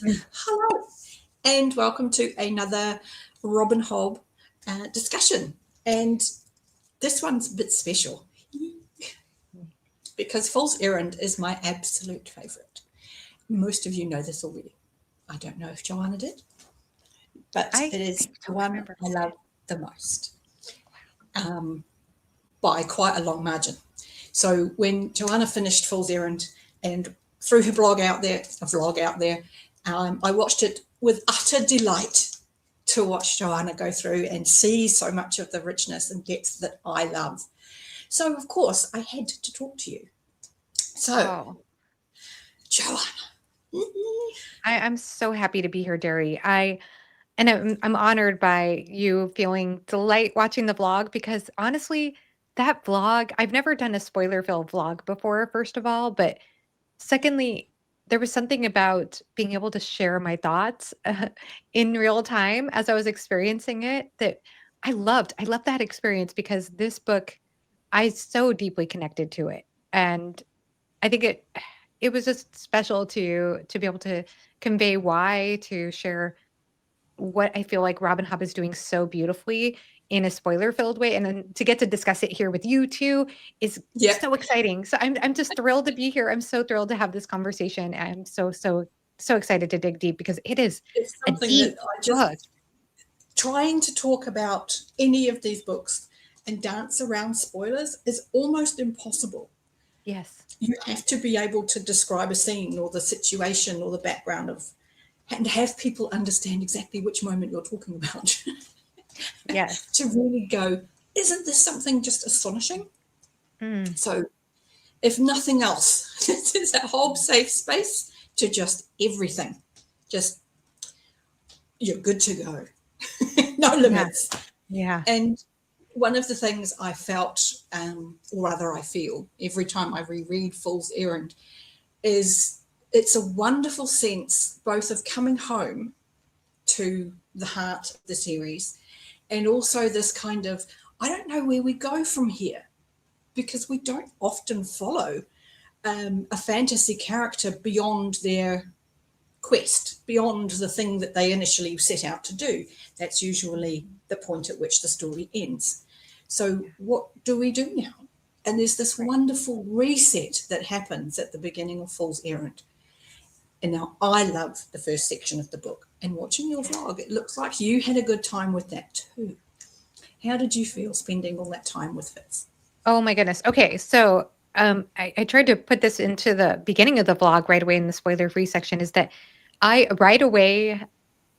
Hello, and welcome to another Robin Hobb discussion. And this one's a bit special because Fool's Errand is my absolute favourite. Most of you know this already. I don't know if Johanna did, but it is the one I love the most by quite a long margin. So when Johanna finished Fool's Errand and threw her vlog out there, I watched it with utter delight to watch Johanna go through and see so much of the richness and depth that I love. So, of course, I had to talk to you. So, Johanna. I'm so happy to be here, Derri. I'm honored by you feeling delight watching the vlog because honestly, that vlog, I've never done a spoiler-filled vlog before, first of all, but secondly, there was something about being able to share my thoughts in real time as I was experiencing it that I loved. I loved that experience because this book, I so deeply connected to it. And I think it was just special to be able to convey why, to share what I feel like Robin Hobb is doing so beautifully in a spoiler-filled way, and then to get to discuss it here with you too is so exciting. So I'm just thrilled to be here. I'm so thrilled to have this conversation. I'm so excited to dig deep because it's a deep book. Trying to talk about any of these books and dance around spoilers is almost impossible. Yes. You have to be able to describe a scene or the situation or the background of, and have people understand exactly which moment you're talking about. Yes. To really go, isn't this something just astonishing? So, if nothing else, this is a whole safe space to just everything. Just, you're good to go. No limits. Yeah. And one of the things I felt, or rather I feel, every time I reread Fool's Errand is it's a wonderful sense both of coming home to the heart of the series and also this kind of, I don't know where we go from here, because we don't often follow a fantasy character beyond their quest, beyond the thing that they initially set out to do. That's usually the point at which the story ends. So what do we do now? And there's this wonderful reset that happens at the beginning of Fool's Errand. And now I love the first section of the book. And watching your vlog, it looks like you had a good time with that too. How did you feel spending all that time with Fitz? Oh my goodness. Okay, so I tried to put this into the beginning of the vlog right away in the spoiler-free section, is that I right away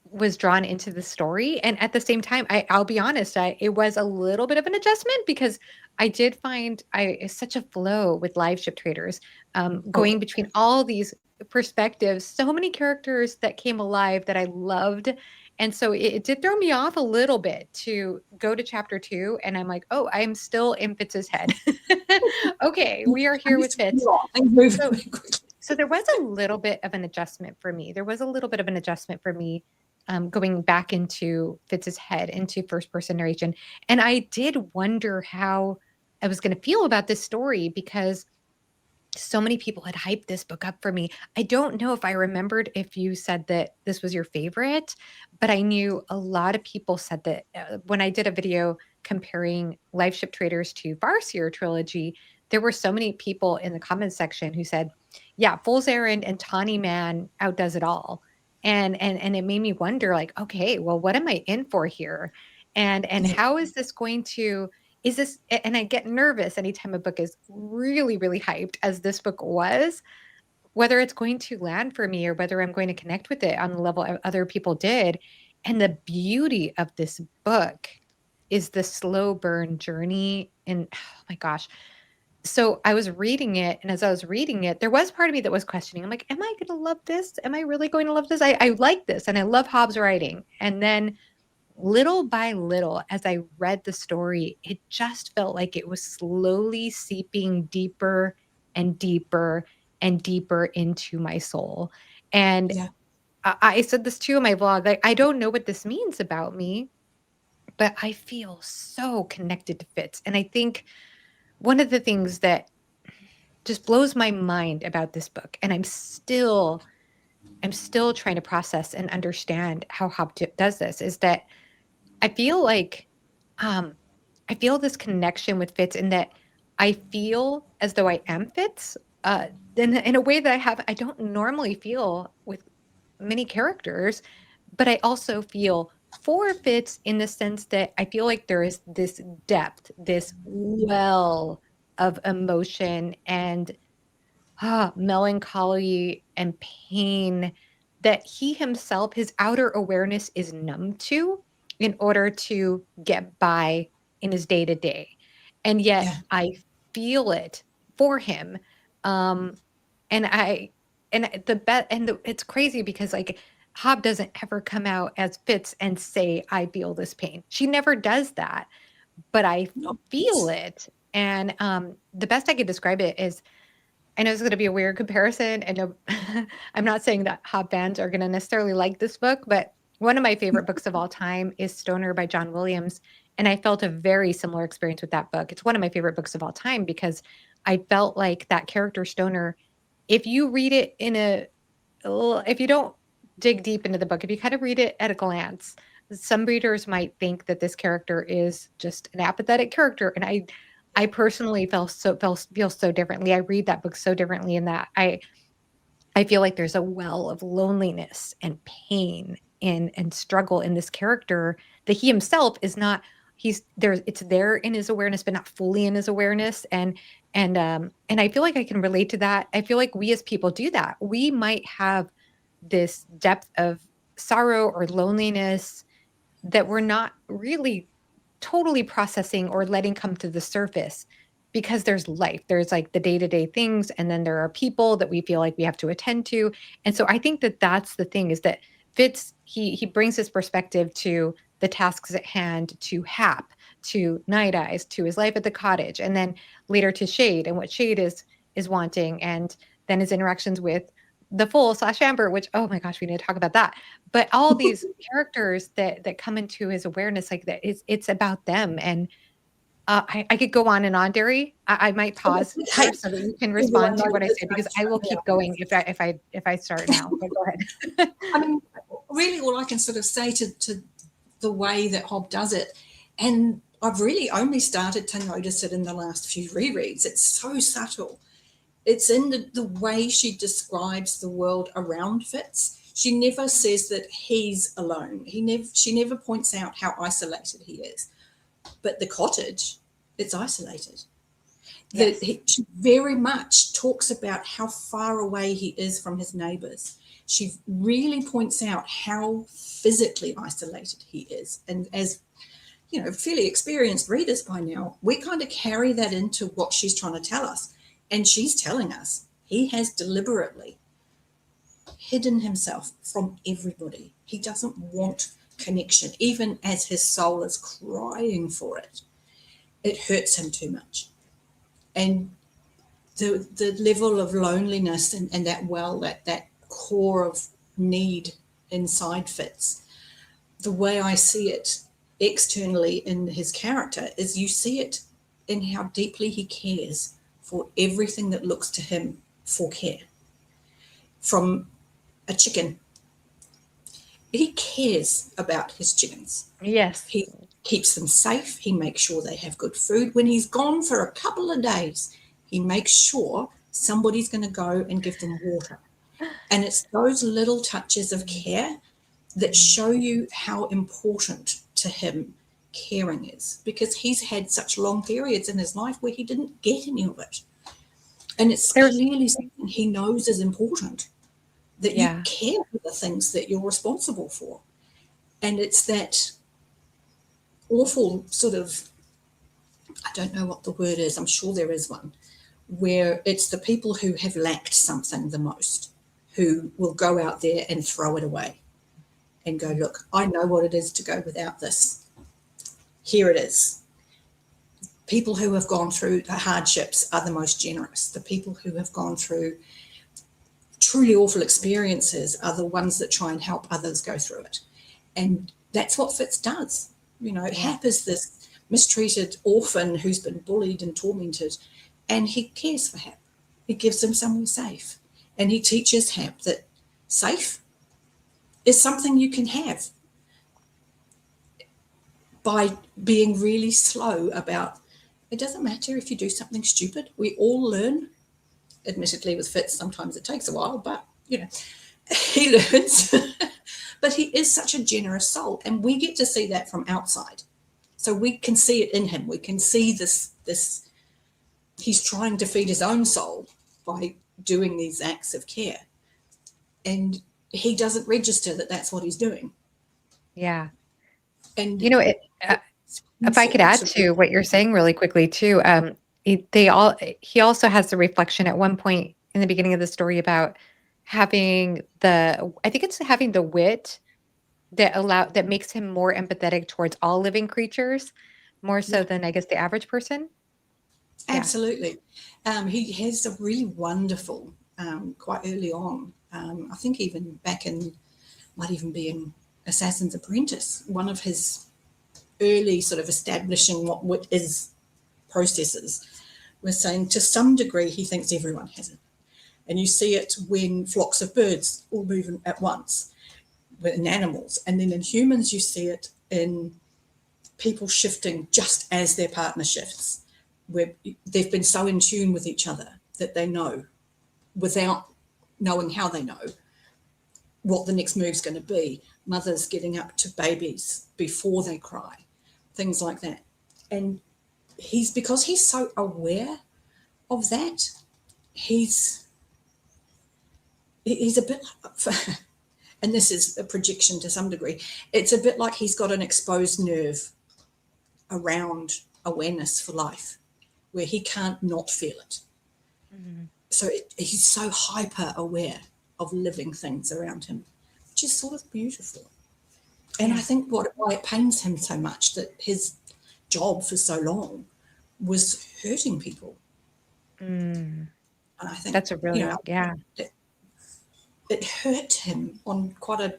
was drawn into the story, and at the same time, I'll be honest, it was a little bit of an adjustment because I did find it's such a flow with live ship traders, going between all these perspectives, so many characters that came alive that I loved, and so it did throw me off a little bit to go to chapter 2, and I'm like, "Oh, I'm still in Fitz's head." Okay, we are here with Fitz. So there was a little bit of an adjustment for me. Going back into Fitz's head, into first person narration. And I did wonder how I was going to feel about this story because so many people had hyped this book up for me. I don't know if I remembered if you said that this was your favorite, but I knew a lot of people said that when I did a video comparing Life Ship Traders to Farseer trilogy, there were so many people in the comments section who said, yeah, Fool's Errand and Tawny Man outdoes it all. And it made me wonder, like, okay, well, what am I in for here? And how is this going to, is this, and I get nervous anytime a book is really, really hyped, as this book was, whether it's going to land for me or whether I'm going to connect with it on the level other people did. And the beauty of this book is the slow burn journey. And oh my gosh. So I was reading it, and as I was reading it, there was part of me that was questioning. I'm like, am I going to love this? Am I really going to love this? I like this, and I love Hobbs' writing. And then little by little, as I read the story, it just felt like it was slowly seeping deeper and deeper and deeper into my soul. And I said this too in my vlog, like, I don't know what this means about me, but I feel so connected to Fitz. And I think one of the things that just blows my mind about this book, and I'm still I'm still trying to process and understand how Hob does this, is that I feel like I feel this connection with Fitz, in that I feel as though I am Fitz, in a way that I don't normally feel with many characters, but I also feel for Fitz in the sense that I feel like there is this depth, this well of emotion and melancholy and pain that he himself, his outer awareness is numb to in order to get by in his day to day. And yet Yeah. I feel it for him. Um, and I, and the bet, and it's crazy because like Hob doesn't ever come out as Fitz and say, I feel this pain. She never does that, but I No, feel it. And the best I could describe it is, I know it's going to be a weird comparison. And I'm not saying that Hob fans are going to necessarily like this book, but one of my favorite books of all time is Stoner by John Williams. And I felt a very similar experience with that book. It's one of my favorite books of all time because I felt like that character Stoner, if you read it if you don't dig deep into the book, if you kind of read it at a glance, some readers might think that this character is just an apathetic character. And I personally feel so differently. I read that book so differently in that I feel like there's a well of loneliness and pain and struggle in this character that he himself is not. He's there. It's there in his awareness, but not fully in his awareness. And I feel like I can relate to that. I feel like we as people do that. We might have this depth of sorrow or loneliness that we're not really totally processing or letting come to the surface, because there's life. There's like the day-to-day things, and then there are people that we feel like we have to attend to. And so I think that that's the thing, is that Fitz, he brings his perspective to the tasks at hand, to Hap, to Night Eyes, to his life at the cottage, and then later to Shade and what Shade is wanting, and then his interactions with the Fool / Amber, which, oh my gosh, we need to talk about that. But all these characters that come into his awareness, like that, it's about them. And I could go on and on, Derri. I might pause here hey, so that you can everyone respond to knows what I this say, because page I will right keep now. going if I start now. But go ahead. I mean, really, all I can sort of say to the way that Hob does it, and I've really only started to notice it in the last few rereads. It's so subtle. It's in the way she describes the world around Fitz. She never says that he's alone. She never points out how isolated he is. But the cottage, it's isolated. Yes. She very much talks about how far away he is from his neighbours. She really points out how physically isolated he is. And as fairly experienced readers by now, we kind of carry that into what she's trying to tell us. And she's telling us he has deliberately hidden himself from everybody. He doesn't want connection, even as his soul is crying for it. It hurts him too much. And the level of loneliness and that that core of need inside Fitz, the way I see it externally in his character is you see it in how deeply he cares for everything that looks to him for care. From a chicken, he cares about his chickens. Yes. He keeps them safe. He makes sure they have good food. When he's gone for a couple of days, he makes sure somebody's going to go and give them water. And it's those little touches of care that show you how important to him caring is, because he's had such long periods in his life where he didn't get any of it. And it's clearly something he knows is important, that you care for the things that you're responsible for. And it's that awful sort of, I don't know what the word is, I'm sure there is one, where it's the people who have lacked something the most who will go out there and throw it away and go, look, I know what it is to go without this. Here it is. People who have gone through the hardships are the most generous. The people who have gone through truly awful experiences are the ones that try and help others go through it. And that's what Fitz does. Hap is this mistreated orphan who's been bullied and tormented, and he cares for Hap. He gives him somewhere safe. And he teaches Hap that safe is something you can have by being really slow about, it doesn't matter if you do something stupid. We all learn. Admittedly, with Fitz, sometimes it takes a while, but he learns. But he is such a generous soul, and we get to see that from outside. So we can see it in him. We can see this he's trying to feed his own soul by doing these acts of care. And he doesn't register that that's what he's doing. Yeah. And if I could add to what you're saying really quickly too, he also has the reflection at one point in the beginning of the story about having having the wit that makes him more empathetic towards all living creatures, more so than I guess the average person. Absolutely. He has a really wonderful, quite early on, I think even might even be in Assassin's Apprentice, one of his early sort of establishing what wit is processes was saying to some degree he thinks everyone has it. And you see it when flocks of birds all move at once, in animals. And then in humans you see it in people shifting just as their partner shifts, where they've been so in tune with each other that they know, without knowing how they know, what the next move's going to be. Mothers getting up to babies before they cry, things like that. And because he's so aware of that, he's a bit like, and this is a projection to some degree, it's a bit like he's got an exposed nerve around awareness for life, where he can't not feel it. Mm-hmm. So he's so hyper aware of living things around him, which is sort of beautiful. And I think why it pains him so much that his job for so long was hurting people. And I think that's a really it hurt him on quite a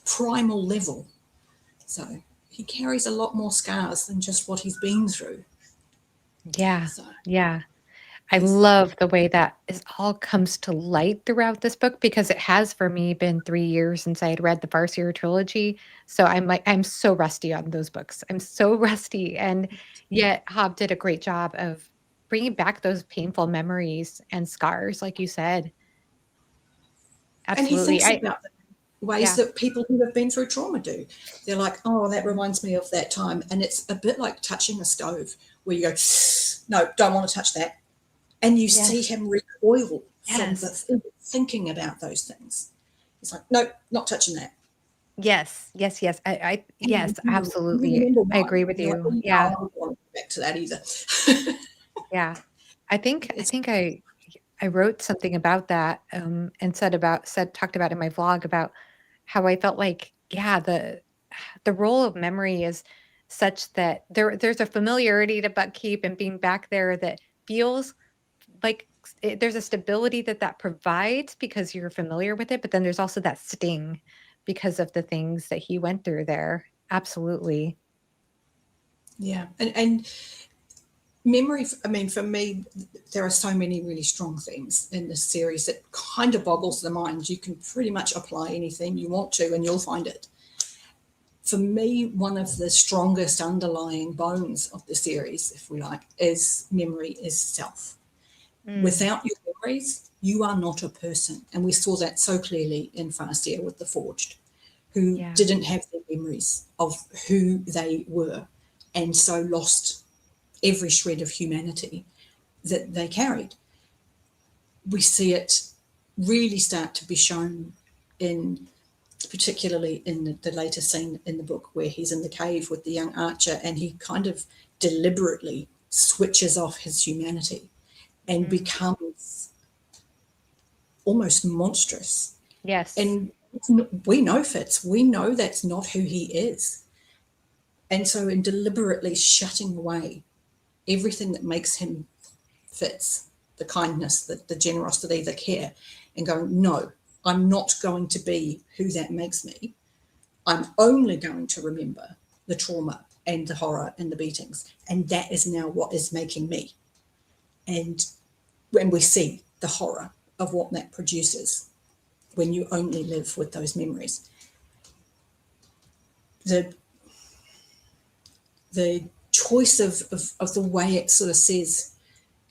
primal level. So he carries a lot more scars than just what he's been through. I love the way that it all comes to light throughout this book, because it has for me been 3 years since I had read the Farseer trilogy. So I'm so rusty on those books. I'm so rusty. And yet Hobb did a great job of bringing back those painful memories and scars, like you said. Absolutely. And he thinks about the ways that people who have been through trauma do. They're like, oh, that reminds me of that time. And it's a bit like touching a stove where you go, no, don't want to touch that. And you see him recoil from thinking about those things. It's like, no, not touching that. Yes. Yes, absolutely. I agree with you. Like, yeah. I don't want to go back to that either. I think I wrote something about that and talked about in my vlog about how I felt like, the role of memory is such that there's a familiarity to Buckkeep and being back there that feels like there's a stability that provides because you're familiar with it, but then there's also that sting because of the things that he went through there. Absolutely. Yeah. And memory, I mean, for me, there are so many really strong themes in this series that kind of boggles the mind. You can pretty much apply anything you want to and you'll find it. For me, one of the strongest underlying bones of the series, if we like, is memory is self. Without your memories, you are not a person. And we saw that so clearly in Farseer with the Forged, who didn't have their memories of who they were, and so lost every shred of humanity that they carried. We see it really start to be shown particularly in the later scene in the book where he's in the cave with the young archer and he kind of deliberately switches off his humanity and becomes almost monstrous. Yes. And we know Fitz. We know that's not who he is. And so in deliberately shutting away everything that makes him Fitz, the kindness, the generosity, the care, and going, no, I'm not going to be who that makes me. I'm only going to remember the trauma and the horror and the beatings. And that is now what is making me. And when we see the horror of what that produces, when you only live with those memories. The choice of the way it sort of says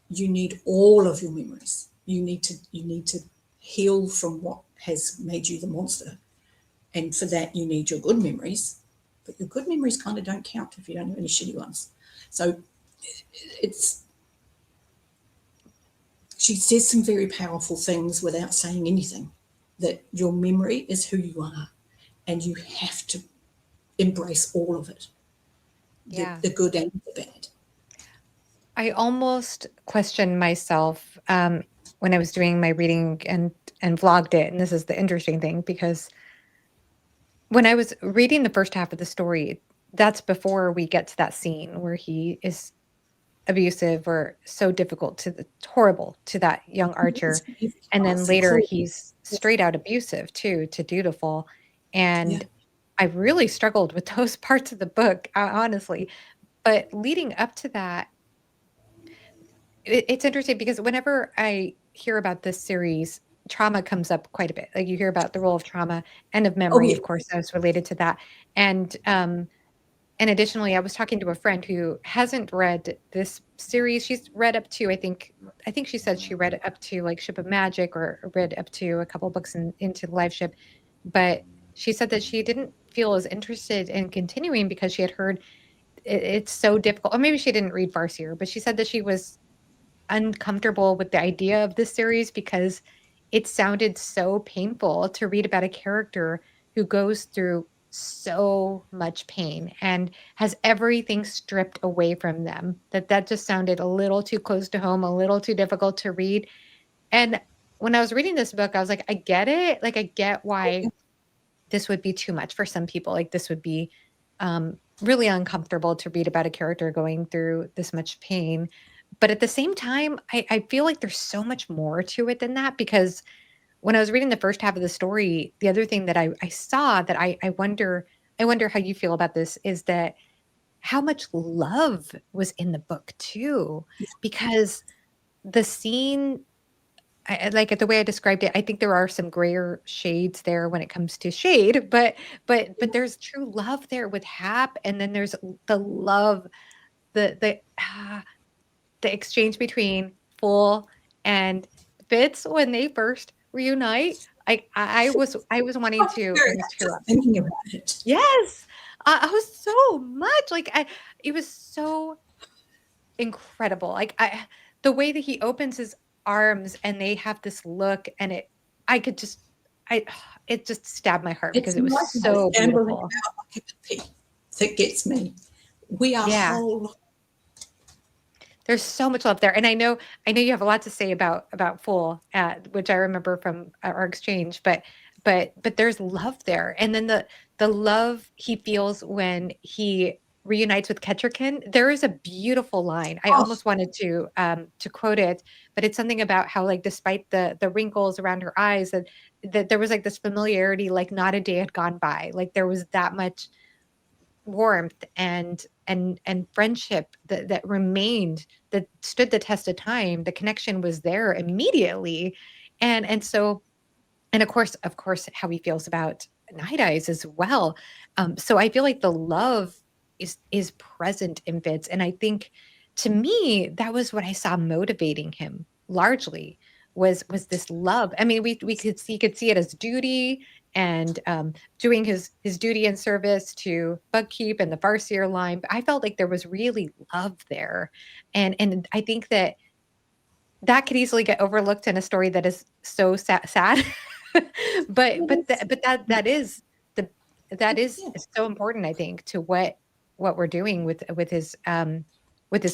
you need all of your memories. You need to heal from what has made you the monster. And for that, you need your good memories. But your good memories kind of don't count if you don't have any shitty ones. So she says some very powerful things without saying anything, that your memory is who you are, and you have to embrace all of it, the good and the bad. I almost questioned myself when I was doing my reading and vlogged it. And this is the interesting thing, because when I was reading the first half of the story, that's before we get to that scene where he is abusive or so difficult horrible to that young Archer. And then later he's straight out abusive too, to Dutiful. And I really struggled with those parts of the book, honestly. But leading up to that, it's interesting because whenever I hear about this series, trauma comes up quite a bit. Like, you hear about the role of trauma and of memory, of course, as related to that. And additionally, I was talking to a friend who hasn't read this series. She's read up to, I think she said she read up to like Ship of Magic, or read up to a couple books into the Live Ship. But she said that she didn't feel as interested in continuing because she had heard it's so difficult. Or maybe she didn't read Farseer, but she said that she was uncomfortable with the idea of this series because it sounded so painful to read about a character who goes through so much pain and has everything stripped away from them, that just sounded a little too close to home, a little too difficult to read. And when I was reading this book, I was like, I get it. Like, I get why this would be too much for some people. Like, this would be really uncomfortable to read about a character going through this much pain. But at the same time, I feel like there's so much more to it than that, because when I was reading the first half of the story, the other thing that I saw that I wonder how you feel about this, is that how much love was in the book too, because the scene, like the way I described it, I think there are some grayer shades there when it comes to shade, but there's true love there with Hap, and then there's the love, the exchange between Fool and Fitz when they first reunite. I was wanting to almost tear up thinking about it. Yes, I was so much like it was so incredible. Like, the way that he opens his arms and they have this look, and I could just, I, it just stabbed my heart because It's it was like so gambling beautiful. about like a pig that gets me. We are Yeah. whole. There's so much love there, and I know you have a lot to say about Fool, which I remember from our exchange, but there's love there, and then the love he feels when he reunites with Kettricken. There is a beautiful line. I Oh, almost wanted to quote it, but it's something about how, like, despite the wrinkles around her eyes, that there was like this familiarity, like not a day had gone by, like there was that much warmth and friendship that remained, that stood the test of time. The connection was there immediately. So, and of course how he feels about Night Eyes as well. So I feel like the love is present in Fitz, and I think, to me, that was what I saw motivating him largely, was this love. I mean, we could see it as duty, and doing his duty and service to Bugkeep and the Farseer line. But I felt like there was really love there, and I think that could easily get overlooked in a story that is so sad. But the that is yeah. so important, I think, to what we're doing with his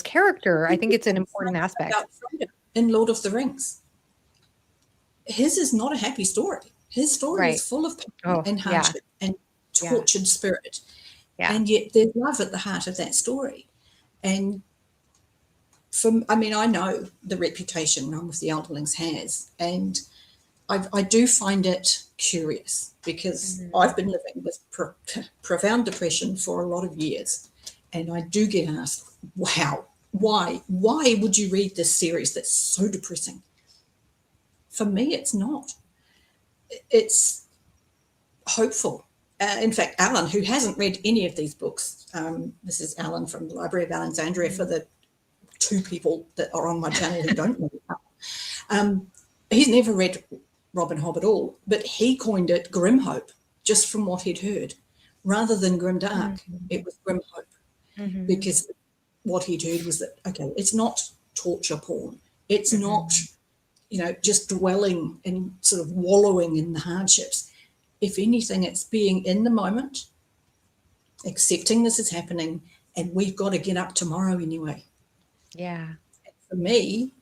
character. I think it's an important aspect. About freedom in Lord of the Rings. His is not a happy story. His story Right. is full of pain Oh, and yeah. hardship and Yeah. tortured spirit. Yeah. And yet there's love at the heart of that story. And I know the reputation Run with the Elderlings has, and I do find it curious because Mhm. I've been living with profound depression for a lot of years, and I do get asked, "Wow, why would you read this series that's so depressing?" For me, it's not. it's hopeful. In fact, Alan, who hasn't read any of these books, this is Alan from the Library of Alexandria for the 2 people that are on my channel who don't know it. He's never read Robin Hobb at all, but he coined it grim hope just from what he'd heard. Rather than grim dark, it was grim hope, because what he'd heard was that, okay, it's not torture porn. It's not, just dwelling and sort of wallowing in the hardships. If anything, it's being in the moment, accepting this is happening, and we've got to get up tomorrow anyway. Yeah. For me,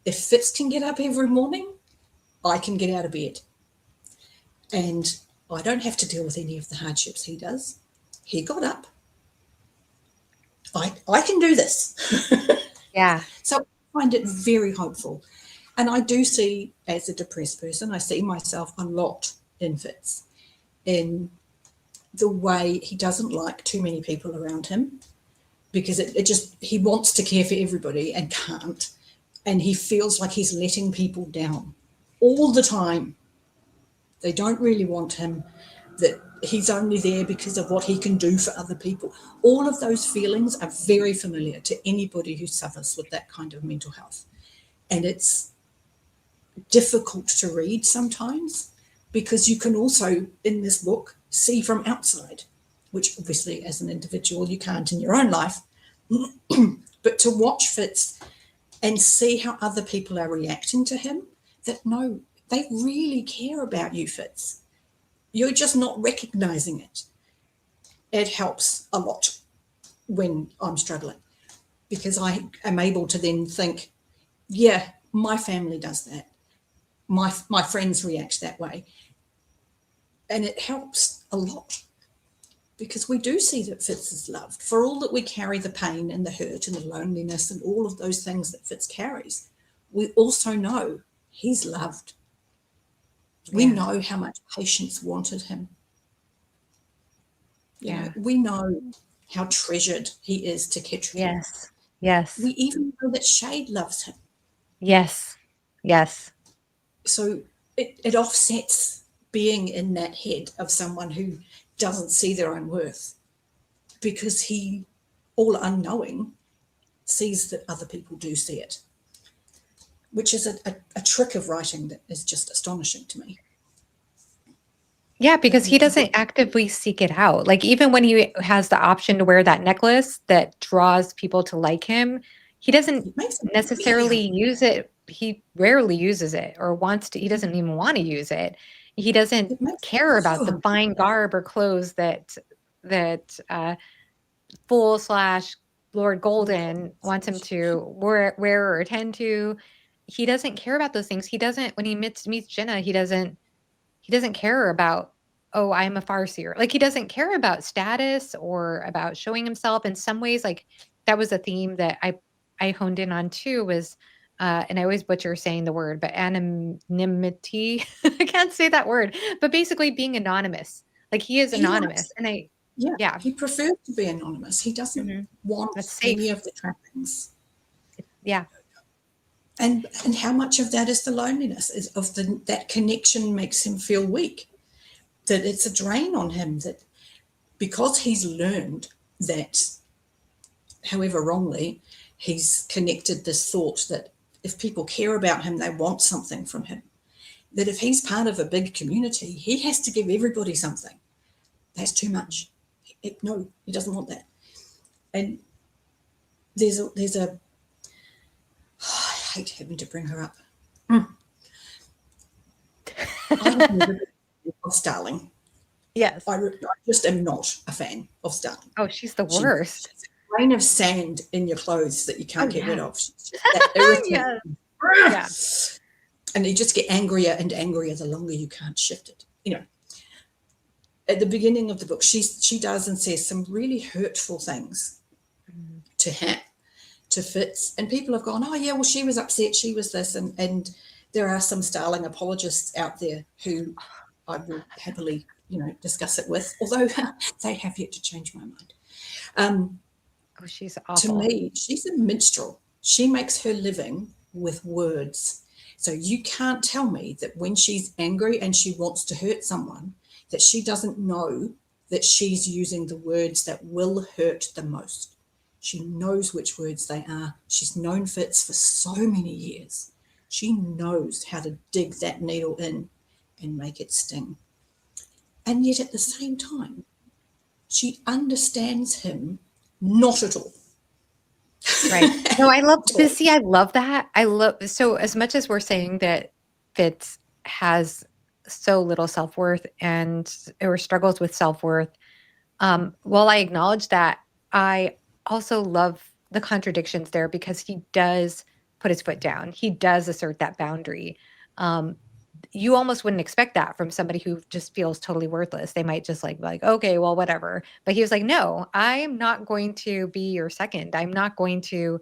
if Fitz can get up every morning, I can get out of bed. And I don't have to deal with any of the hardships he does. He got up. I can do this. Yeah. So I find it very hopeful. And I do see, as a depressed person, I see myself a lot in Fitz, in the way he doesn't like too many people around him, because he wants to care for everybody and can't. And he feels like he's letting people down all the time. They don't really want him, that he's only there because of what he can do for other people. All of those feelings are very familiar to anybody who suffers with that kind of mental health. And it's difficult to read sometimes, because you can also, in this book, see from outside, which obviously as an individual you can't in your own life, but to watch Fitz and see how other people are reacting to him, that no, they really care about you, Fitz. You're just not recognizing it. It helps a lot when I'm struggling, because I am able to then think, yeah, my family does that. My friends react that way. And it helps a lot, because we do see that Fitz is loved. For all that we carry the pain and the hurt and the loneliness and all of those things that Fitz carries, we also know he's loved. We know how much patience wanted him. You know, we know how treasured he is to Kettricken. Yes. Yes. We even know that Shade loves him. Yes. Yes. So it offsets being in that head of someone who doesn't see their own worth, because he, all unknowing, sees that other people do see it, which is a trick of writing that is just astonishing to me. Yeah, because he doesn't actively seek it out. Like, even when he has the option to wear that necklace that draws people to like him, he doesn't necessarily use it. He rarely uses it or wants to. He doesn't even want to use it. He doesn't care about the fine garb or clothes that Fool / Lord Golden wants him to wear or attend to. He doesn't care about those things. He doesn't, when he meets Jenna, he doesn't care about, oh, I'm a farseer. Like, he doesn't care about status or about showing himself. In some ways, like, that was a theme that I honed in on too, was and I always butcher saying the word, but anonymity. I can't say that word, but basically being anonymous. Like, he is anonymous. And he prefers to be anonymous. He doesn't want any of the trappings. Yeah. And how much of that is the loneliness, is of that connection makes him feel weak, that it's a drain on him, that because he's learned that, however wrongly, he's connected this thought that if people care about him, they want something from him, that if he's part of a big community, he has to give everybody something. That's too much. No, he doesn't want that. And there's a I hate having to bring her up. I have never been of Starling. Yes. I just am not a fan of Starling. Oh, she's the worst. She's a grain of sand in your clothes that you can't get rid of. She's just that irritating. Yeah. And you just get angrier and angrier the longer you can't shift it. You know, at the beginning of the book, she does and says some really hurtful things to him, to Fitz, and people have gone, oh yeah, well, she was upset, she was this, and there are some Starling apologists out there who I will happily, discuss it with, although they have yet to change my mind. She's awful. To me, she's a minstrel. She makes her living with words, So you can't tell me that when she's angry and she wants to hurt someone, that she doesn't know that she's using the words that will hurt the most. She knows which words they are. She's known Fitz for so many years. She knows how to dig that needle in and make it sting. And yet at the same time, she understands him not at all. Right. No, I love this. See, I love that. I love so as much as we're saying that Fitz has so little self-worth and or struggles with self-worth, while I acknowledge that, I also love the contradictions there because he does put his foot down. He does assert that boundary. Um, you almost wouldn't expect that from somebody who just feels totally worthless. They might just like, okay, well, whatever. But he was like, no, I am not going to be your second. I'm not going to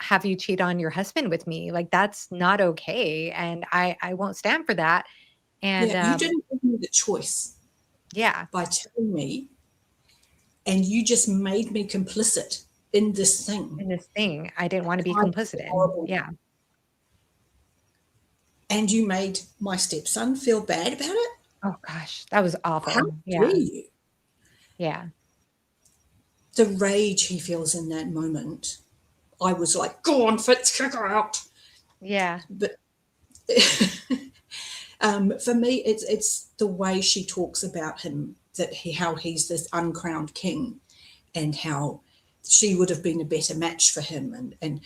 have you cheat on your husband with me. Like that's not okay. And I won't stand for that. And Yeah, you didn't give me the choice yeah, by telling me, and you just made me complicit in this thing. in this thing, I didn't want to be I complicit feel in. horrible. Yeah. And you made my stepson feel bad about it? Oh gosh, that was How awful. dare Yeah. you? Yeah. The rage he feels in that moment, I was like, go on, Fitz, kick her out. Yeah. But for me, it's the way she talks about him, how he's this uncrowned king, and how she would have been a better match for him, and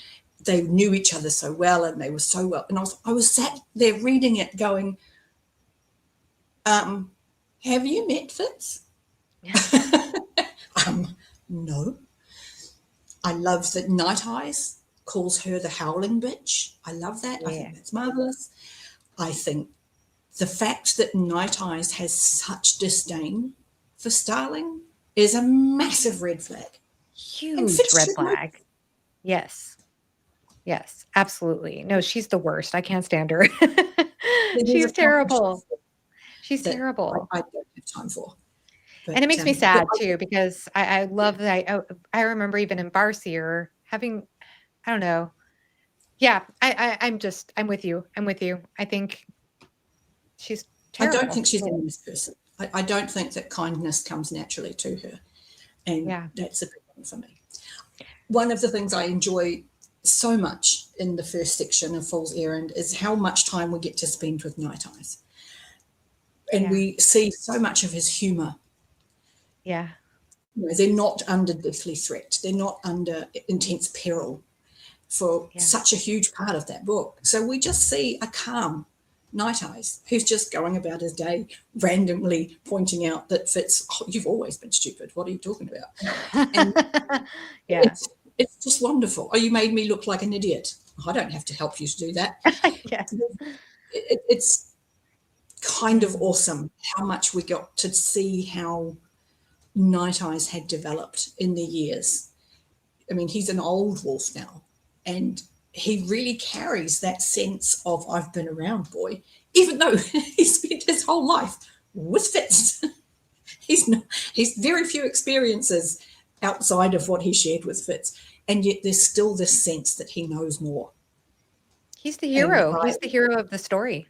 they knew each other so well, and they were so well. And I was sat there reading it, going, have you met Fitz? No. I love that Night Eyes calls her the howling bitch. I love that. I Yeah. think that's marvelous. I think the fact that Night Eyes has such disdain for Starling is a massive red flag. Huge red flag. Yes. Yes, absolutely. No, she's the worst. I can't stand her. She's terrible. She's that terrible. I don't have time for. But, And it makes me sad too because I love that. I remember even in Barseer having, I don't know. Yeah, I'm with you. I'm with you. I think she's I terrible. don't think she's a nice person. I don't think that kindness comes naturally to her. And that's a big one for me. One of the things I enjoy so much in the first section of Fool's Errand is how much time we get to spend with Night Eyes. And we see so much of his humour. Yeah. You know, they're not under deathly threat. They're not under intense peril for such a huge part of that book. So we just see a calm Night Eyes who's just going about his day, randomly pointing out that Fitz, you've always been stupid. What are you talking about? And it's just wonderful. Oh, you made me look like an idiot. I don't have to help you to do that. It's kind of awesome how much we got to see how Night Eyes had developed in the years. I mean, he's an old wolf now, and he really carries that sense of I've been around, boy, even though he spent his whole life with Fitz. He's very few experiences outside of what he shared with Fitz, and yet there's still this sense that he knows more. He's the hero. He's the hero of the story.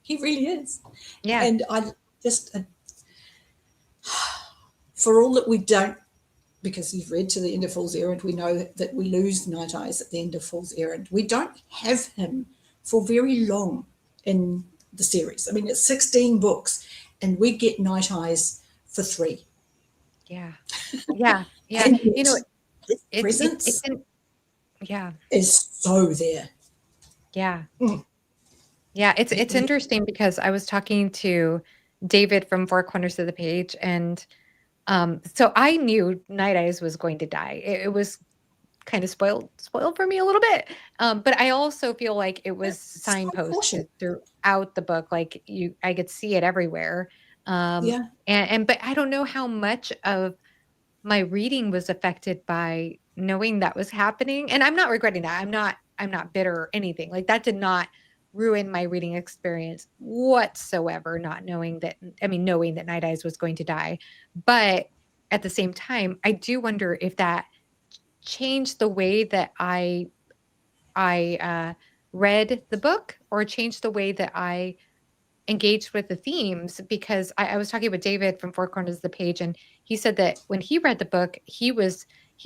He really is. Yeah. And I just, for all that we don't, because you've read to the end of Fool's Errand, we know that we lose Night Eyes at the end of Fool's Errand. We don't have him for very long in the series. I mean, it's 16 books, and we get Night Eyes for 3. Yeah. Yeah. Yeah. You know, his presence is so there. Yeah. Yeah. It's interesting because I was talking to David from Four Corners of the Page, and so I knew Night Eyes was going to die. It was kind of spoiled for me a little bit. But I also feel like it was signposted throughout the book. Like I could see it everywhere. And but I don't know how much of my reading was affected by knowing that was happening. And I'm not regretting that. I'm not bitter or anything. Like that did not ruin my reading experience whatsoever, not knowing that, knowing that Night Eyes was going to die. But at the same time, I do wonder if that changed the way that I read the book or changed the way that I engaged with the themes, because I was talking with David from Four Corners of the Page, and he said that when he read the book, he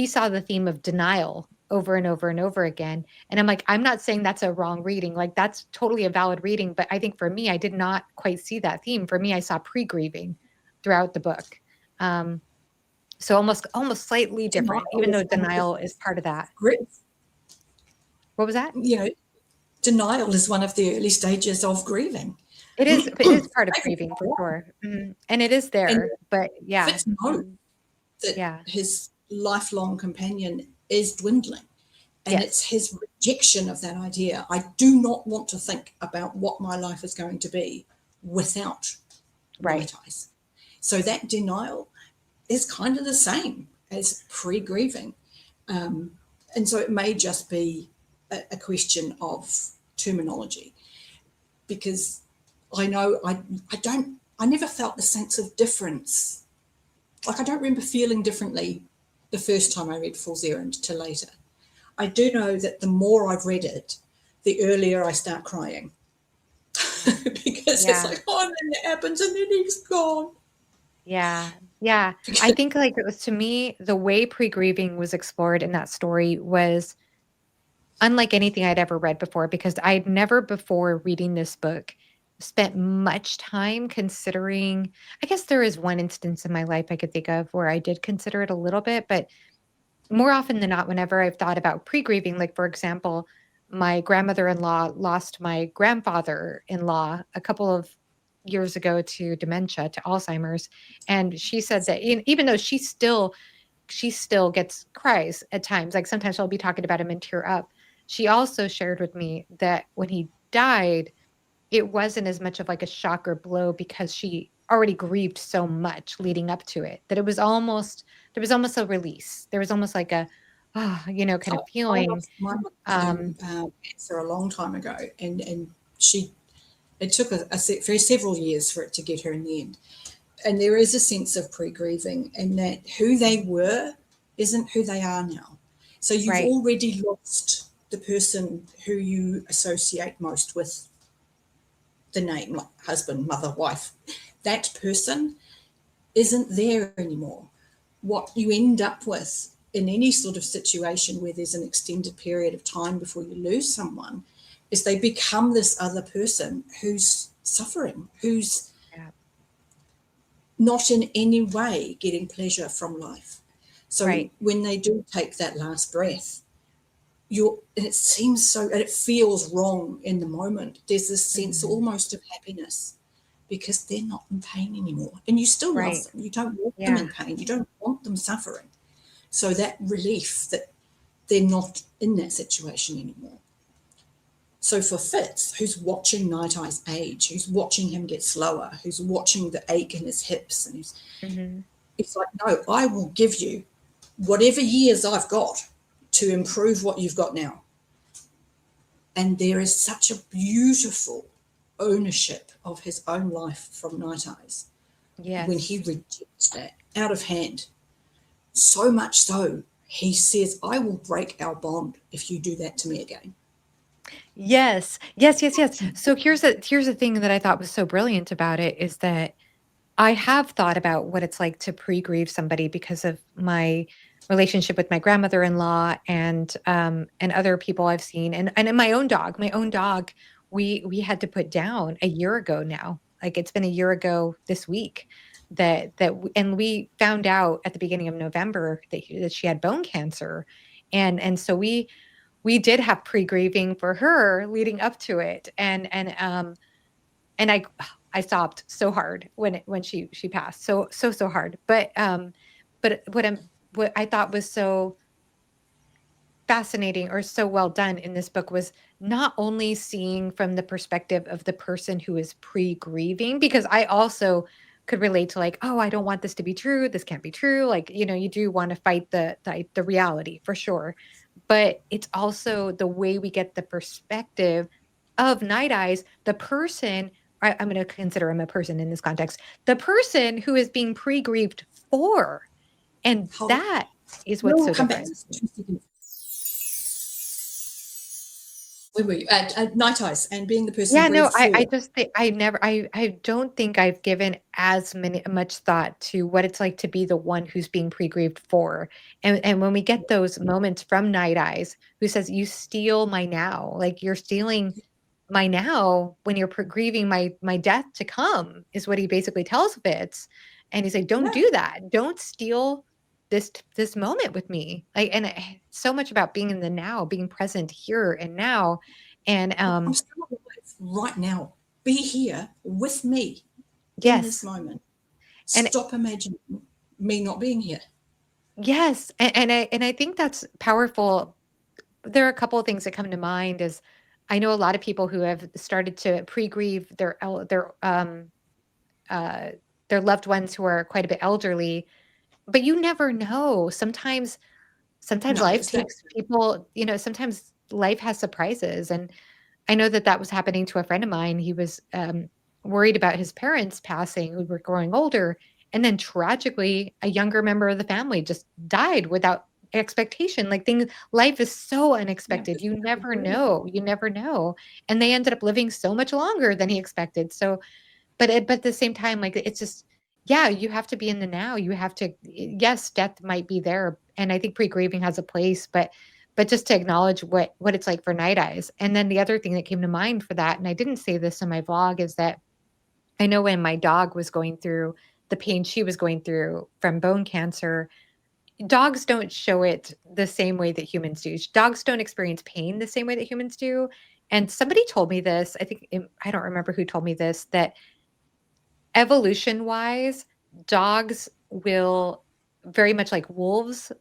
saw the theme of denial over and over and over again. And I'm like, I'm not saying that's a wrong reading. Like, that's totally a valid reading. But I think for me, I did not quite see that theme. For me, I saw pre-grieving throughout the book. So almost slightly different, Denial even is though one of the denial is part of that. grief. What was that? You know, denial is one of the early stages of grieving. It is part of grieving for sure. And it is And there, but yeah. Fitz knows that Yeah. his lifelong companion is dwindling. And Yes. it's his rejection of that idea. I do not want to think about what my life is going to be without Right. Night Eyes. So that denial is kind of the same as pre-grieving. And so it may just be a question of terminology, because I know I never felt the sense of difference. Like, I don't remember feeling differently the first time I read Fool's Errand to later. I do know that the more I've read it, the earlier I start crying. Because it's Yeah. like, oh, and then it happens and then he's gone. Yeah. Yeah. I think, like, it was, to me, the way pre-grieving was explored in that story was unlike anything I'd ever read before, because I'd never before reading this book spent much time considering. I guess there is one instance in my life I could think of where I did consider it a little bit, but more often than not, whenever I've thought about pre-grieving, like, for example, my grandmother-in-law lost my grandfather-in-law a couple of years ago to dementia, to Alzheimer's, and she said that even though she still gets cries at times, like, sometimes she'll be talking about him and tear up. She also shared with me that when he died, it wasn't as much of, like, a shock or blow, because she already grieved so much leading up to it, that it was almost there was almost a release. There was almost like a, kind of I feeling. lost my mum Um, to cancer a long time ago, and she it took for several years for it to get her in the end. And there is a sense of pre-grieving, and that who they were isn't who they are now. So you've right, already lost the person who you associate most with the name, like husband, mother, wife. That person isn't there anymore. What you end up with in any sort of situation where there's an extended period of time before you lose someone is they become this other person who's suffering, who's yeah, not in any way getting pleasure from life. So right, when they do take that last breath, and it seems so, and it feels wrong in the moment. There's this sense mhm, almost of happiness because they're not in pain anymore. And you still love right, them. You don't want them yeah, in pain. You don't want them suffering. So that relief that they're not in that situation anymore. So for Fitz, who's watching Night Eyes age, who's watching him get slower, who's watching the ache in his hips, and mhm, it's like, no, I will give you whatever years I've got to improve what you've got now. And there is such a beautiful ownership of his own life from Night Eyes when he yes. rejects that out of hand. So much so, he says, I will break our bond if you do that to me again. Yes. Yes, yes, yes. So here's the thing that I thought was so brilliant about it, is that I have thought about what it's like to pre-grieve somebody because of my relationship with my grandmother-in-law, and other people I've seen, and in my own dog. My own dog, we had to put down a year ago now. Like, it's been a year ago this week and we found out at the beginning of November that she had bone cancer. And so we did have pre-grieving for her leading up to it. And I sobbed so hard when she passed. So hard. But what I thought was so fascinating or so well done in this book was not only seeing from the perspective of the person who is pre-grieving, because I also could relate to, like, oh, I don't want this to be true. This can't be true. Like, you do want to fight the reality for sure. But it's also the way we get the perspective of Night Eyes, the person. I'm going to consider him a person in this context, the person who is being pre-grieved for. And Hold, that is what's we'll so come back to different. this in 2 seconds. Where were you? At Night Eyes and being the person Yeah, no, grieved I for. just think I don't think I've given much thought to what it's like to be the one who's being pre-grieved for. And when we get those moments from Night Eyes, who says, "You steal my now," like you're stealing my now when you're grieving my death to come, is what he basically tells Fitz. And he's like, "Don't Yeah, do that. Don't steal this moment with me." Like, and so much about being in the now, being present here and now. And I'm still alive right now. Be here with me in this yes. moment. And Stop imagining me not being here. yes, and I think that's powerful. There are a couple of things that come to mind is I know a lot of people who have started to pre-grieve uh, their loved ones who are quite a bit elderly, but you never know. Sometimes No, life it's that. takes people, sometimes life has surprises, and I know that that was happening to a friend of mine. He was worried about his parents passing, who were growing older. And then tragically, a younger member of the family just died without expectation. Like life is so Yeah, unexpected. it's You that never grief. know. You never know. And they ended up living so much longer than he expected. So but at the same time, like, it's just yeah, you have to be in the now. You have to yes, death might be there, and I think pre-grieving has a place, but just to acknowledge what it's like for Night Eyes. And then the other thing that came to mind for that, and I didn't say this in my vlog, is that I know when my dog was going through the pain she was going through from bone cancer, dogs don't show it the same way that humans do. Dogs don't experience pain the same way that humans do. And somebody told me this, I don't remember who told me this, that evolution wise, dogs will very much like wolves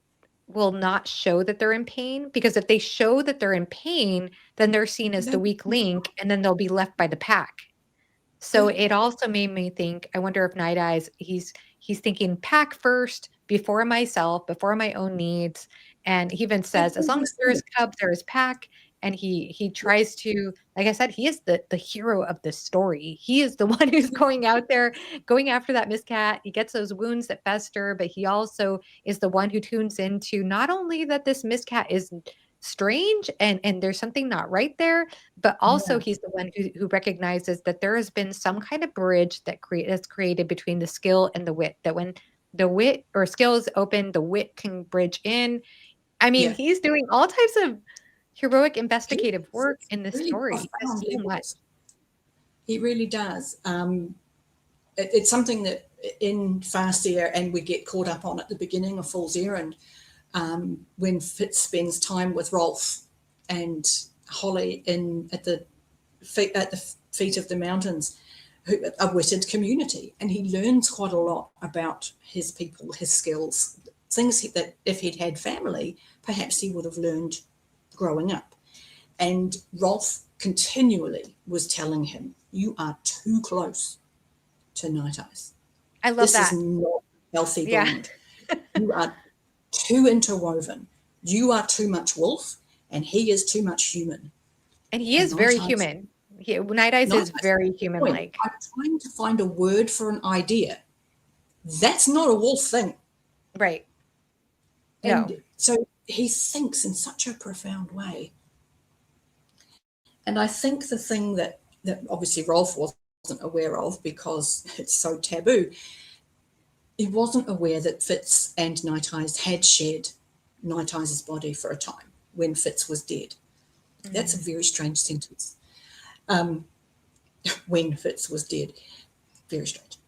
will not show that they're in pain, because if they show that they're in pain, then they're seen as They the would weak control. link and then they'll be left by the pack. So Yeah, it also made me think, I wonder if Night Eyes, he's thinking pack first before myself, before my own needs. And he even they've says, as long as always there been. is cubs, there is pack. And he Yes, tries to, like I said, he is the hero of the story. He is the one who's going out there, going after that miscat. He gets those wounds that fester, but he also is the one who tunes into not only that this miscat is strange and there's something not right there, but also yeah, he's the one who recognizes that there has been some kind of bridge that's created between the skill and the wit, that when the wit or skill is open, the wit can bridge in. I mean, yeah. he's doing all types of heroic He investigative work sits in this really story. He does profound so much. levels. He really does. It's something that in Fast Air, and we get caught up on at the beginning of Fool's Errand, when Fitz spends time with Rolf and Holly in at the feet of the mountains, a witted community, and he learns quite a lot about his people, his skills, things that if he'd had family, perhaps he would have learned growing up. And Rolf continually was telling him, "You are too close to Night Eyes. I love This is that. not a healthy Yeah. bond. You are too interwoven. You are too much wolf, and he is too much human." And he And is very human. Night Eyes Night is Eyes very point, human-like. I'm trying to find a word for an idea. That's not a wolf thing. Right. No. And so he thinks in such a profound way. And I think the thing that obviously Rolf wasn't aware of because it's so taboo, he wasn't aware that Fitz and Night Eyes had shared Night Eyes' body for a time when Fitz was dead. That's a Mm. very strange sentence. Um, when Fitz was dead, very strange.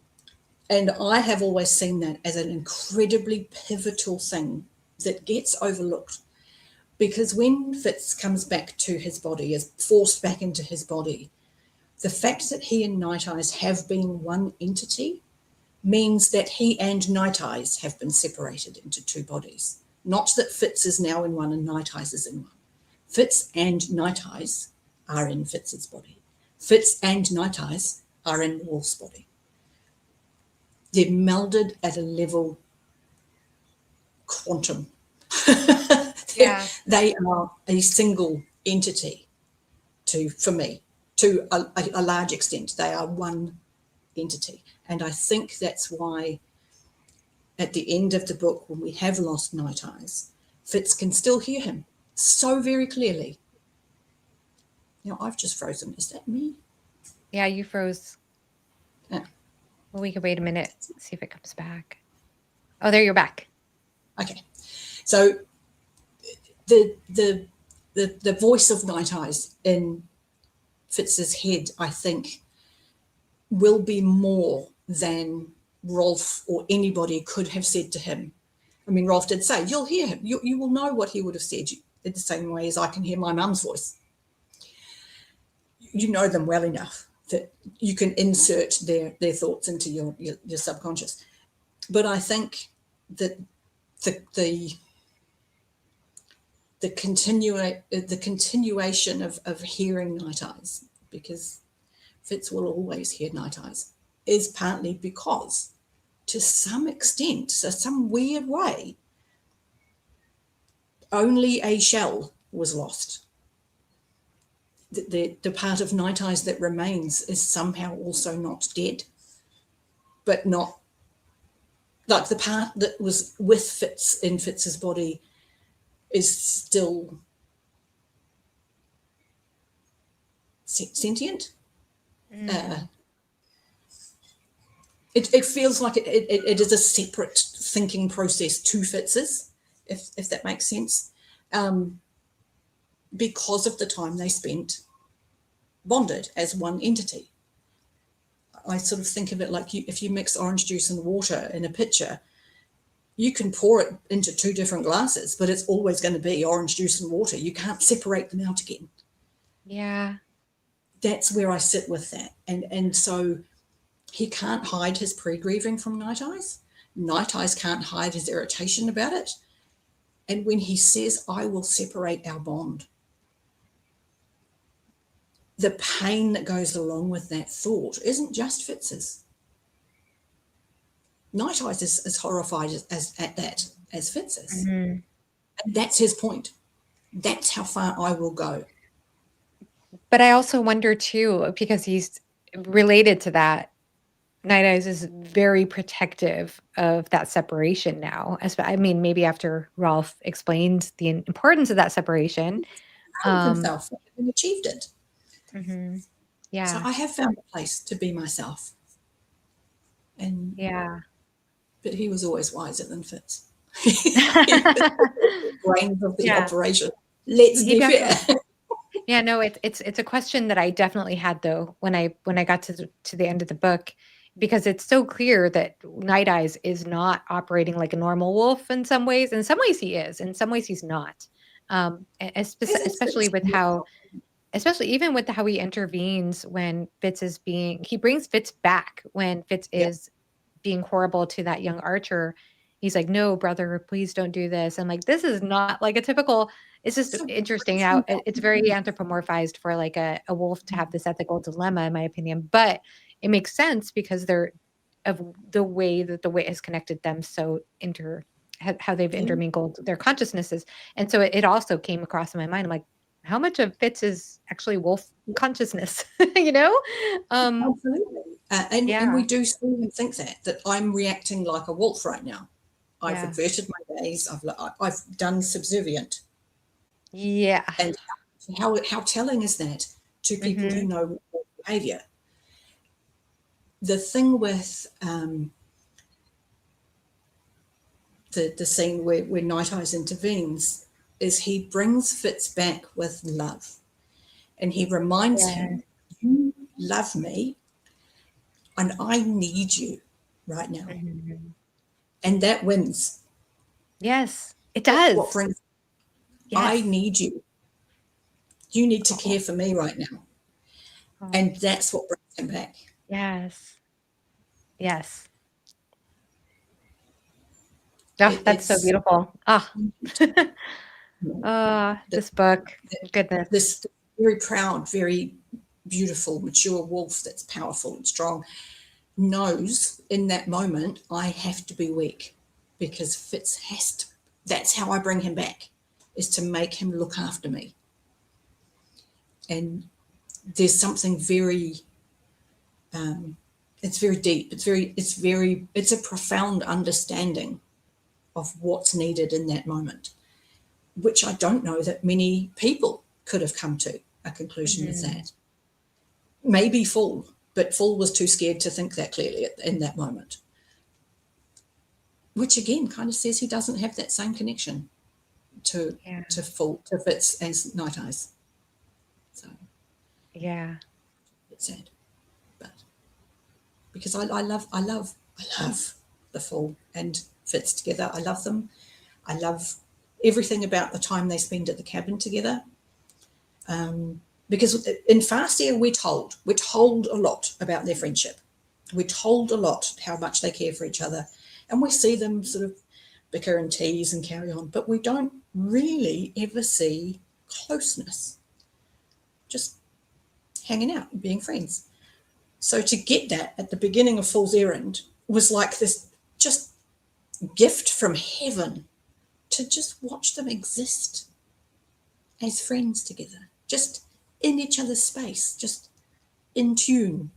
And I have always seen that as an incredibly pivotal thing that gets overlooked, because when Fitz comes back to his body, is forced back into his body, the fact that he and Night Eyes have been one entity means that he and Night Eyes have been separated into two bodies. Not that Fitz is now in one and Night Eyes is in one. Fitz and Night Eyes are in Fitz's body. Fitz and Night Eyes are in Wolf's body. They're melded at a level quantum. Yeah. They are a single entity for me, to a large extent. They are one entity. And I think that's why at the end of the book, when we have lost Night Eyes, Fitz can still hear him so very clearly. Now I've just frozen. Is that me? Yeah, you froze. Yeah. Well, we could wait a minute, see if it comes back. Oh, there, you're back. Okay. So the voice of Night Eyes in Fitz's head, I think, will be more than Rolf or anybody could have said to him. I mean, Rolf did say, you'll hear him. You will know what he would have said in the same way as I can hear my mum's voice. You know them well enough that you can insert their thoughts into your subconscious. But I think that the continuation of hearing Night Eyes, because Fitz will always hear Night Eyes, is partly because, to some extent, so some weird way, only a shell was lost. The part of Night Eyes that remains is somehow also not dead, but not like the part that was with Fitz in Fitz's body is still sentient. It feels like it is a separate thinking process to Fitz's, if that makes sense, because of the time they spent bonded as one entity. I sort of think of it like if you mix orange juice and water in a pitcher, you can pour it into two different glasses, but it's always going to be orange juice and water. You can't separate them out again. Yeah. That's where I sit with that. And so he can't hide his pre-grieving from Night Eyes. Night Eyes can't hide his irritation about it. And when he says, I will separate our bond, the pain that goes along with that thought isn't just Fitz's. Night Eyes is as horrified at that as Fitz is. And that's his point. That's how far I will go. But I also wonder too, because he's related to that, Night Eyes is very protective of that separation now. I mean, maybe after Rolf explained the importance of that separation. Proud of himself and achieved it. Yeah. So I have found a place to be myself. And yeah. But he was always wiser than Fitz. The brains of the operation. Let's be fair. Yeah, no, it's a question that I definitely had though when I got to the end of the book, because it's so clear that Night Eyes is not operating like a normal wolf in some ways. In some ways he is, in some ways he's not. Especially with how, especially even with how he intervenes when Fitz is he brings Fitz back when Fitz is being horrible to that young archer. He's like, no, brother, please don't do this. I'm like, this is not like a typical, it's just interesting how it's very anthropomorphized for like a wolf to have this ethical dilemma, in my opinion. But it makes sense because they're of the way that the wit has connected them so how they've intermingled their consciousnesses. And so it also came across in my mind. I'm like, how much of Fitz is actually wolf consciousness, you know? Absolutely. And we do see him think that I'm reacting like a wolf right now. I've averted my gaze. I've done subservient. Yeah. And how telling is that to people who know behavior? The thing with the scene where Night Eyes intervenes is he brings Fitz back with love. And he reminds him, you love me and I need you right now. And that wins. Yes, it does. What brings, I need you. You need to care for me right now. And that's what brings him back. Yes. Yes. Oh, that's so beautiful. This book, goodness. This very proud, very beautiful, mature wolf that's powerful and strong knows in that moment, I have to be weak because Fitz has to. That's how I bring him back, is to make him look after me. And there's something very, it's very deep. It's a profound understanding of what's needed in that moment, which I don't know that many people could have come to. a conclusion with Mm-hmm. that. Maybe Full, but Full was too scared to think that clearly in that moment. Which again kind of says he doesn't have that same connection to Fitz as Night Eyes. So Yeah. it's sad. But because I love the Full and Fitz together. I love them. I love everything about the time they spend at the cabin together. Because in Fast Air, we're told a lot about their friendship. We're told a lot how much they care for each other. And we see them sort of bicker and tease and carry on, but we don't really ever see closeness. Just hanging out and being friends. So to get that at the beginning of Fool's Errand was like this just gift from heaven to just watch them exist as friends together, just in each other's space, just in tune,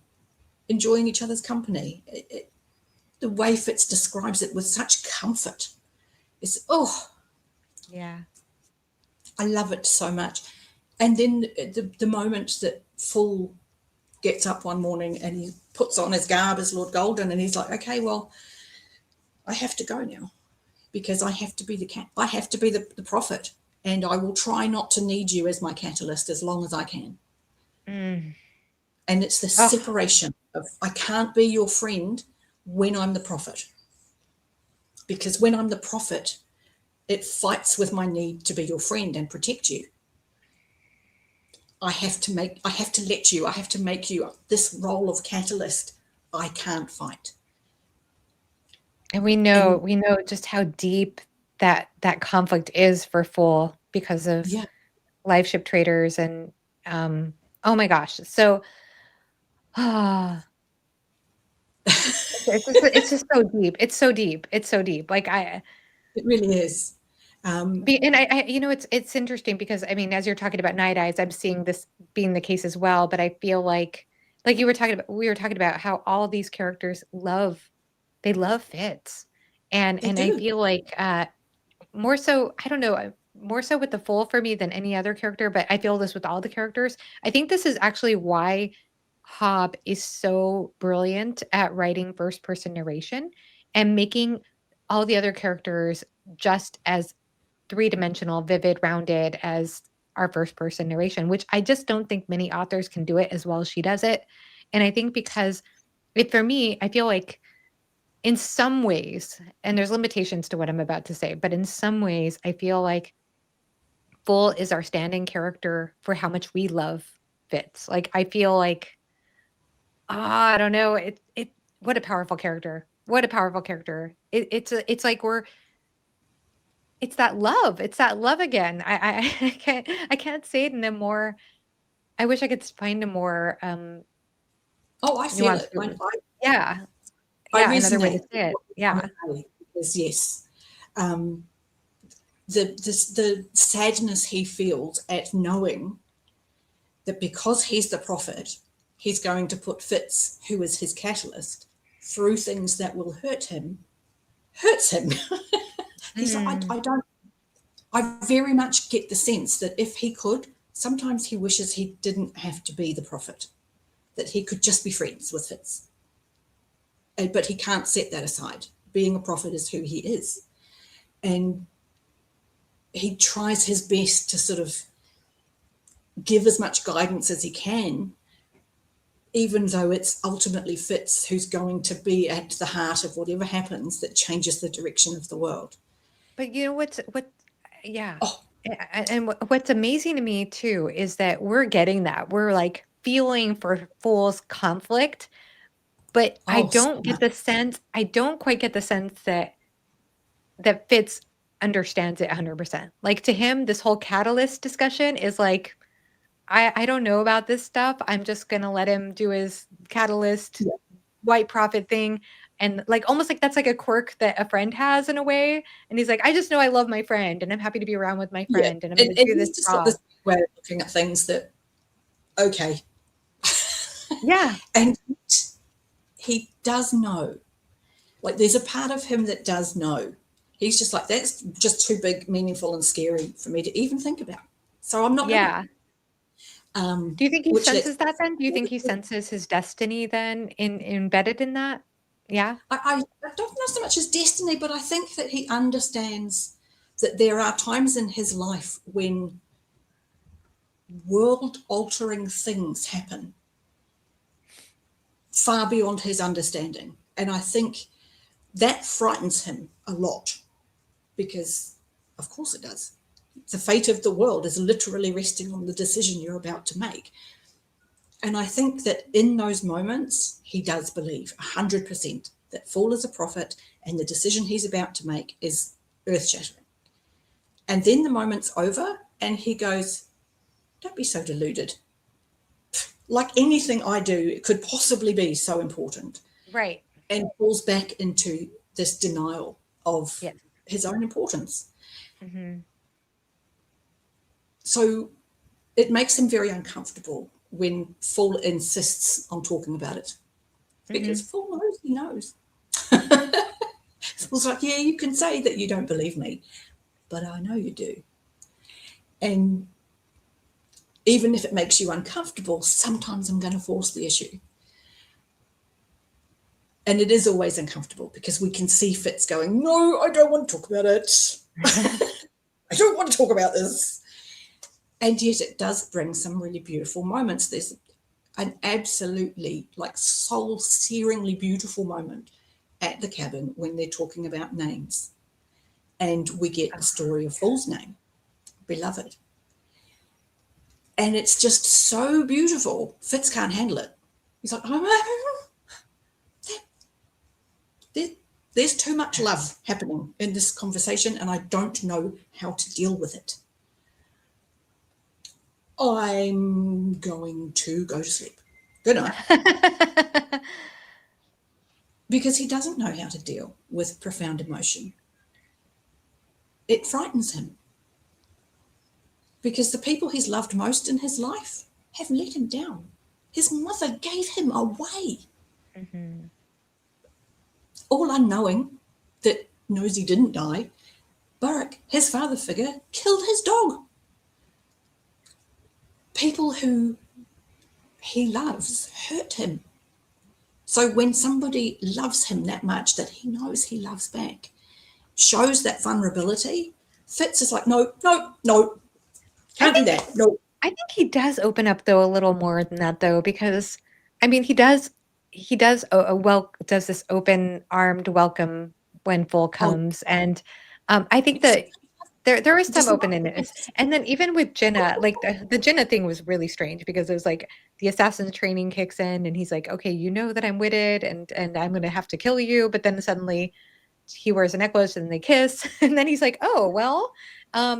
enjoying each other's company. The way Fitz describes it with such comfort is, Yeah. I love it so much. And then the moment that Full gets up one morning and he puts on his garb as Lord Golden, and he's like, okay, well, I have to go now because I have to be I have to be the prophet, and I will try not to need you as my catalyst as long as I can. Mm. And it's the separation of, I can't be your friend when I'm the prophet, because when I'm the prophet, it fights with my need to be your friend and protect you. I have to make you this role of catalyst. I can't fight. And we know just how deep that conflict is for Fool because of life ship traders and oh my gosh. So it's just so deep. It's so deep. It's so deep. Like it really is. And I it's interesting because I mean, as you're talking about Night Eyes, I'm seeing this being the case as well. But I feel like we were talking about how all these characters love Fitz. And I feel like more so, I don't know, more so with the Fool for me than any other character, but I feel this with all the characters. I think this is actually why Hobb is so brilliant at writing first person narration and making all the other characters just as three-dimensional, vivid, rounded as our first person narration, which I just don't think many authors can do it as well as she does it. And I think because for me, I feel like in some ways, and there's limitations to what I'm about to say, but in some ways, I feel like Full is our standing character for how much we love Fitz. Like, I feel like, I don't know, what a powerful character. What a powerful character. It's like it's that love. It's that love again. I can't say it in a more, I wish I could find a more, I feel nuanced it. yeah. I Yeah, another way to resonate say it. Yeah. because yes, the sadness he feels at knowing that because he's the prophet, he's going to put Fitz, who is his catalyst, through things that will hurts him. He's like, I very much get the sense that if he could, sometimes he wishes he didn't have to be the prophet, that he could just be friends with Fitz. But he can't set that aside. Being a prophet is who he is. And he tries his best to sort of give as much guidance as he can, even though it's ultimately Fitz who's going to be at the heart of whatever happens that changes the direction of the world. But you know yeah. And what's amazing to me too is that we're getting that. We're like feeling for Fool's conflict, but I don't quite get the sense that Fitz understands it 100%. Like to him, this whole catalyst discussion is like, I don't know about this stuff. I'm just gonna let him do his catalyst white prophet thing. And like almost like that's like a quirk that a friend has in a way. And he's like, I just know I love my friend and I'm happy to be around with my friend and I'm gonna do this he's just job. got this way of looking at things that, okay. Yeah. And he does know. Like there's a part of him that does know. He's just like, that's just too big, meaningful, and scary for me to even think about. So I'm not gonna. Do you think he which senses that then? Do you think he senses his destiny then embedded in that? Yeah. I don't know so much as destiny, but I think that he understands that there are times in his life when world-altering things happen far beyond his understanding. And I think that frightens him a lot because, of course, it does. The fate of the world is literally resting on the decision you're about to make. And I think that in those moments, he does believe 100% that Fool is a prophet and the decision he's about to make is earth-shattering. And then the moment's over and he goes, don't be so deluded. Like anything I do, it could possibly be so important. Right. And falls back into this denial of Yes. his own importance. Mm-hmm. So it makes him very uncomfortable when Fool insists on talking about it. Because Fool knows he knows. Fool's like, yeah, you can say that you don't believe me, but I know you do. And even if it makes you uncomfortable, sometimes I'm going to force the issue. And it is always uncomfortable because we can see Fitz going, no, I don't want to talk about it. I don't want to talk about this. And yet it does bring some really beautiful moments. There's an absolutely like soul-searingly beautiful moment at the cabin when they're talking about names. And we get the story of Fool's name, Beloved. And it's just so beautiful. Fitz can't handle it. He's like, oh, there's too much love happening in this conversation and I don't know how to deal with it. I'm going to go to sleep. Good night. Because he doesn't know how to deal with profound emotion. It frightens him. Because the people he's loved most in his life have let him down. His mother gave him away. Mm-hmm. All unknowing that Nosy didn't die, Burke, his father figure, killed his dog. People who he loves hurt him. So when somebody loves him that much that he knows he loves back, shows that vulnerability, Fitz is like, no, can't do that. No. I think he does open up though a little more than that though, because I mean he does does this open armed welcome when Fool comes, and I think that there is some openness, and then even with Jenna, like the Jenna thing was really strange because it was like the assassin's training kicks in, and he's like, okay, you know that I'm witted, and I'm gonna have to kill you, but then suddenly he wears a necklace and they kiss, and then he's like, oh well,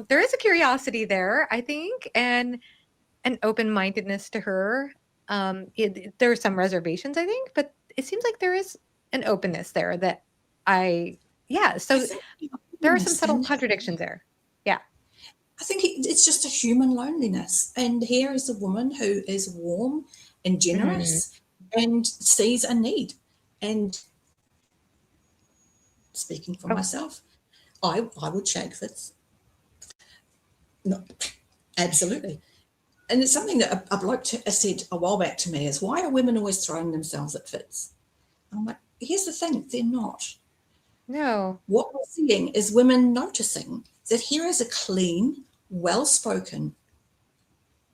there is a curiosity there, I think, and an open-mindedness to her. There are some reservations, I think, but it seems like there is an openness there that so there are some subtle contradictions there. Yeah. I think it's just a human loneliness. And here is a woman who is warm and generous and sees a need. And speaking for myself, I would shag Fitz. No, absolutely. And it's something that a bloke said a while back to me is, why are women always throwing themselves at Fitz? I'm like, here's the thing, they're not. No. What we're seeing is women noticing that here is a clean, well-spoken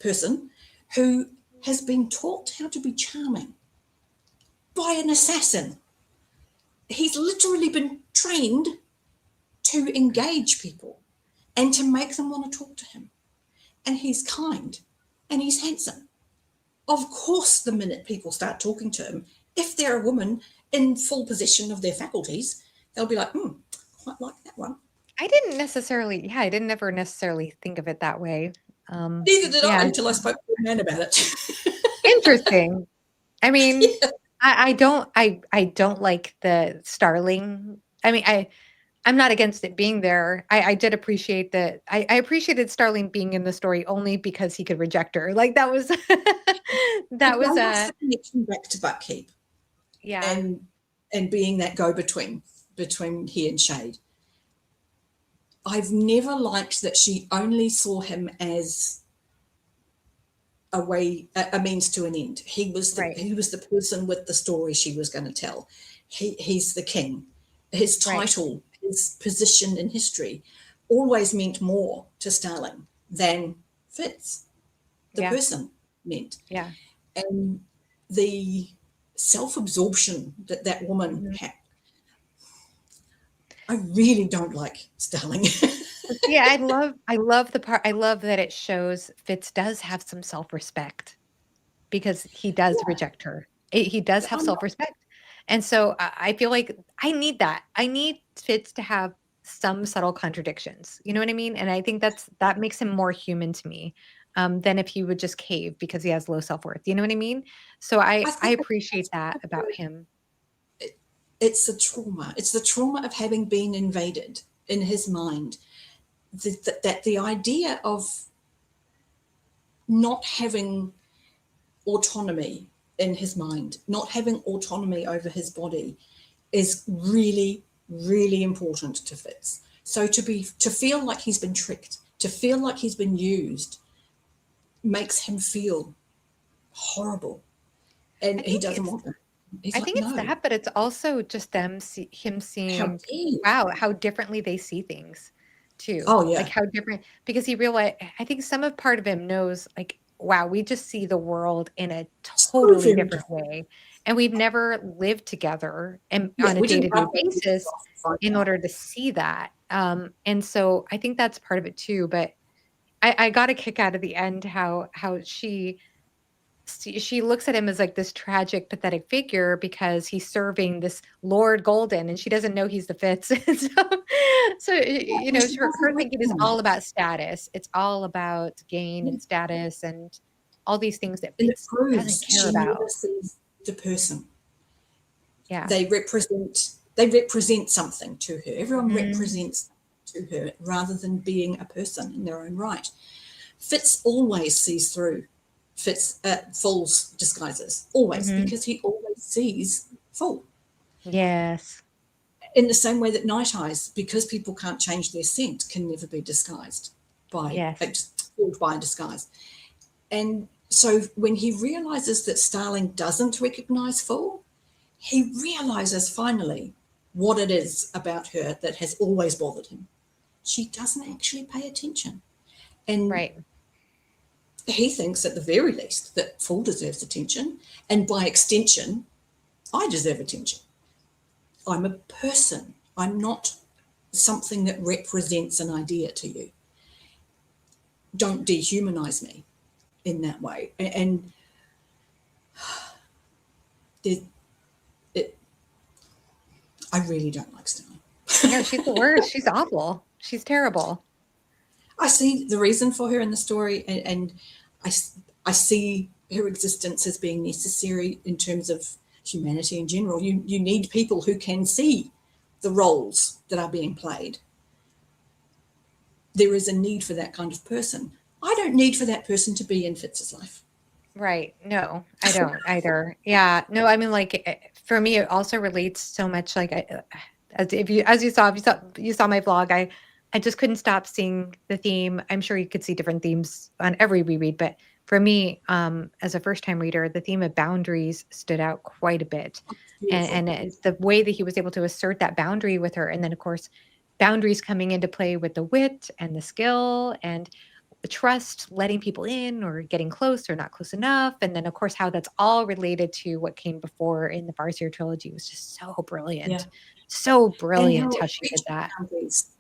person who has been taught how to be charming by an assassin. He's literally been trained to engage people and to make them want to talk to him. And he's kind and he's handsome. Of course, the minute people start talking to him, if they're a woman in full possession of their faculties, they'll be like, quite like that one. I didn't ever necessarily think of it that way. Neither did I until I spoke to a man about it. Interesting. I mean, yeah. I don't like the Starling. I mean, I'm not against it being there. I did appreciate that. I appreciated Starling being in the story only because he could reject her. Like that was that was a connection back to Buckkeep. Yeah. And being that go-between between he and Shade. I've never liked that she only saw him as a means to an end. He was Right. the person with the story she was going to tell. He's the king. His Right. title, his position in history, always meant more to Starling than Fitz, the Yeah. person, meant. Yeah. And the self-absorption that that woman Mhm. had, I really don't like Starling. Yeah, I love the part I love that it shows Fitz does have some self-respect because he does reject her. He does have I'm not. self-respect. And so I feel like I need that. I need Fitz to have some subtle contradictions. You know what I mean? And I think that makes him more human to me than if he would just cave because he has low self-worth. You know what I mean? So I I think appreciate that's that about him. it's the trauma. It's the trauma of having been invaded in his mind. That the idea of not having autonomy in his mind, not having autonomy over his body, is really, really important to Fitz. So to feel like he's been tricked, to feel like he's been used, makes him feel horrible, I and he think doesn't it's want that. He's I like, think it's no, that, but it's also just him how seeing, dare you? wow, how differently they see things too. Oh Like yeah, how different because he realized I think some of part of him knows like, wow, we just see the world in a so totally very different different. way. And we've never lived together and Yeah, on a we didn't day-to-day rub basis off to find in out. order to see that. And so I think that's part of it too. But I got a kick out of the end how she looks at him as like this tragic, pathetic figure because he's serving this Lord Golden, and she doesn't know he's the Fitz. Yeah, You and know, she her doesn't thinking is all recognize. about status. It's all about gain Yeah. and status and all these things that And it Fitz doesn't proves care she never about. sees the person. Yeah. They represent something to her. Everyone Mhm. represents to her rather than being a person in their own right. Fitz always sees through Fool's disguises, always, Mhm. because he always sees Fool. Yes. In the same way that Night Eyes, because people can't change their scent, can never be disguised Yes. fooled by a disguise. And so when he realizes that Starling doesn't recognize Fool, he realizes finally what it is about her that has always bothered him. She doesn't actually pay attention. And Right. he thinks at the very least that Fool deserves attention. And by extension, I deserve attention. I'm a person. I'm not something that represents an idea to you. Don't dehumanize me in that way. And it, it, I really don't like Stella. No, she's the worst. She's awful. She's terrible. I see the reason for her in the story, and I, I see her existence as being necessary in terms of humanity in general. You need people who can see the roles that are being played. There is a need for that kind of person. I don't need for that person to be in Fitz's life. Right. No, I don't either. Yeah. No, I mean, like for me, it also relates so much. Like, as you saw my vlog, I just couldn't stop seeing the theme. I'm sure you could see different themes on every reread, but for me, as a first time reader, the theme of boundaries stood out quite a bit, It's beautiful. the way that he was able to assert that boundary with her, and then of course, boundaries coming into play with the wit and the skill and the trust, letting people in or getting close or not close enough. And then, of course, how that's all related to what came before in the Farseer trilogy was just so Yeah. brilliant. So And brilliant how a how she breach did of that. boundaries,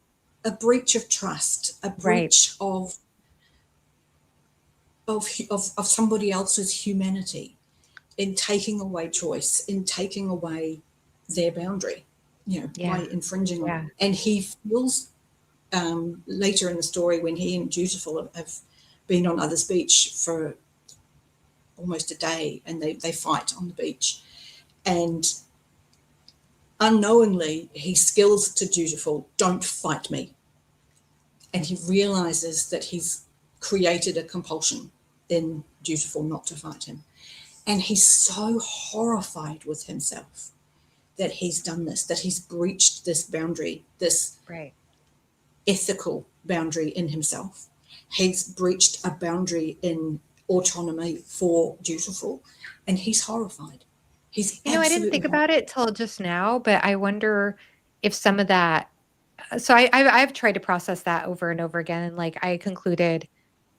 a breach of trust, a Right. breach of somebody else's humanity in taking away choice, in taking away their boundary, by Yeah. infringing on it. Yeah. And he feels later in the story when he and Dutiful have been on Others Beach for almost a day, and they fight on the beach. And unknowingly, he skills to Dutiful, "Don't fight me." And he realizes that he's created a compulsion in Dutiful not to fight him. And he's so horrified with himself that he's done this, that he's breached this boundary, this Right. ethical boundary in himself. He's breached a boundary in autonomy for Dutiful, and he's horrified. He's I didn't absolutely think horrified. about it till just now, but I wonder if some of that. So I've tried to process that over and over again, and like I concluded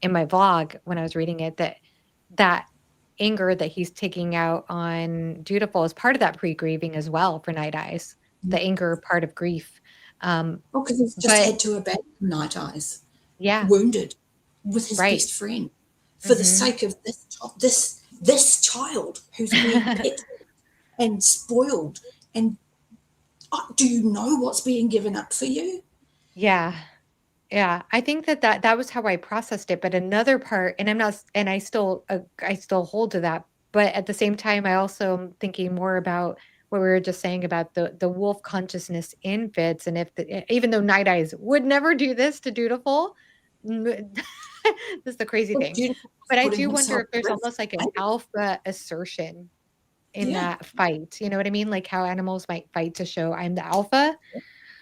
in my vlog when I was reading it that anger that he's taking out on Dutiful is part of that pre-grieving as well for Night Eyes, the anger part of grief. Well, because he's just But had to abandon Night Eyes, yeah, wounded, with his right. best friend, for the Hmm. sake of this child who's being petted and spoiled. And do you know what's being given up for you? Yeah. Yeah, I think that was how I processed it, but another part, and I'm not, and I still hold to that, but at the same time, I also am thinking more about what we were just saying about the wolf consciousness in Fitz, and if even though Night Eyes would never do this to Dutiful, this is the crazy Well, thing. Dutiful was But I putting do wonder himself if at there's risk. almost like an Right? alpha assertion in Yeah. that fight. You know what I mean? Like how animals might fight to show I'm the alpha.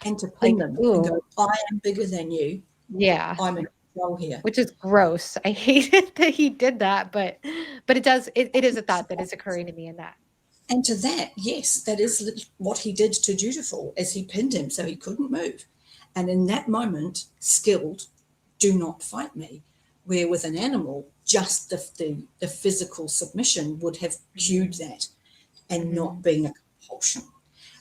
And to pin Like, them and ooh, go, I am bigger than you. yeah. I'm in control here. Which is gross. I hate it that he did that, but it is a thought that is occurring to me in that. And to that, yes, that is what he did to Dutiful, as he pinned him so he couldn't move. And in that moment, skilled, do not fight me. Where with an animal, just the physical submission would have cued that and not Mhm. been a compulsion.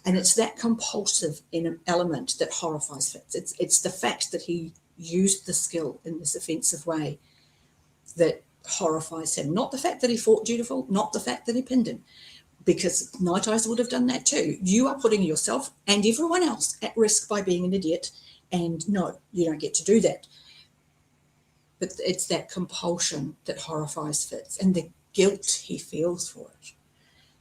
And it's that compulsive element that horrifies Fitz. It's the fact that he used the skill in this offensive way that horrifies him. Not the fact that he fought Dutiful, not the fact that he pinned him, because Night Eyes would have done that too. You are putting yourself and everyone else at risk by being an idiot, and no, you don't get to do that. But it's that compulsion that horrifies Fitz, and the guilt he feels for it,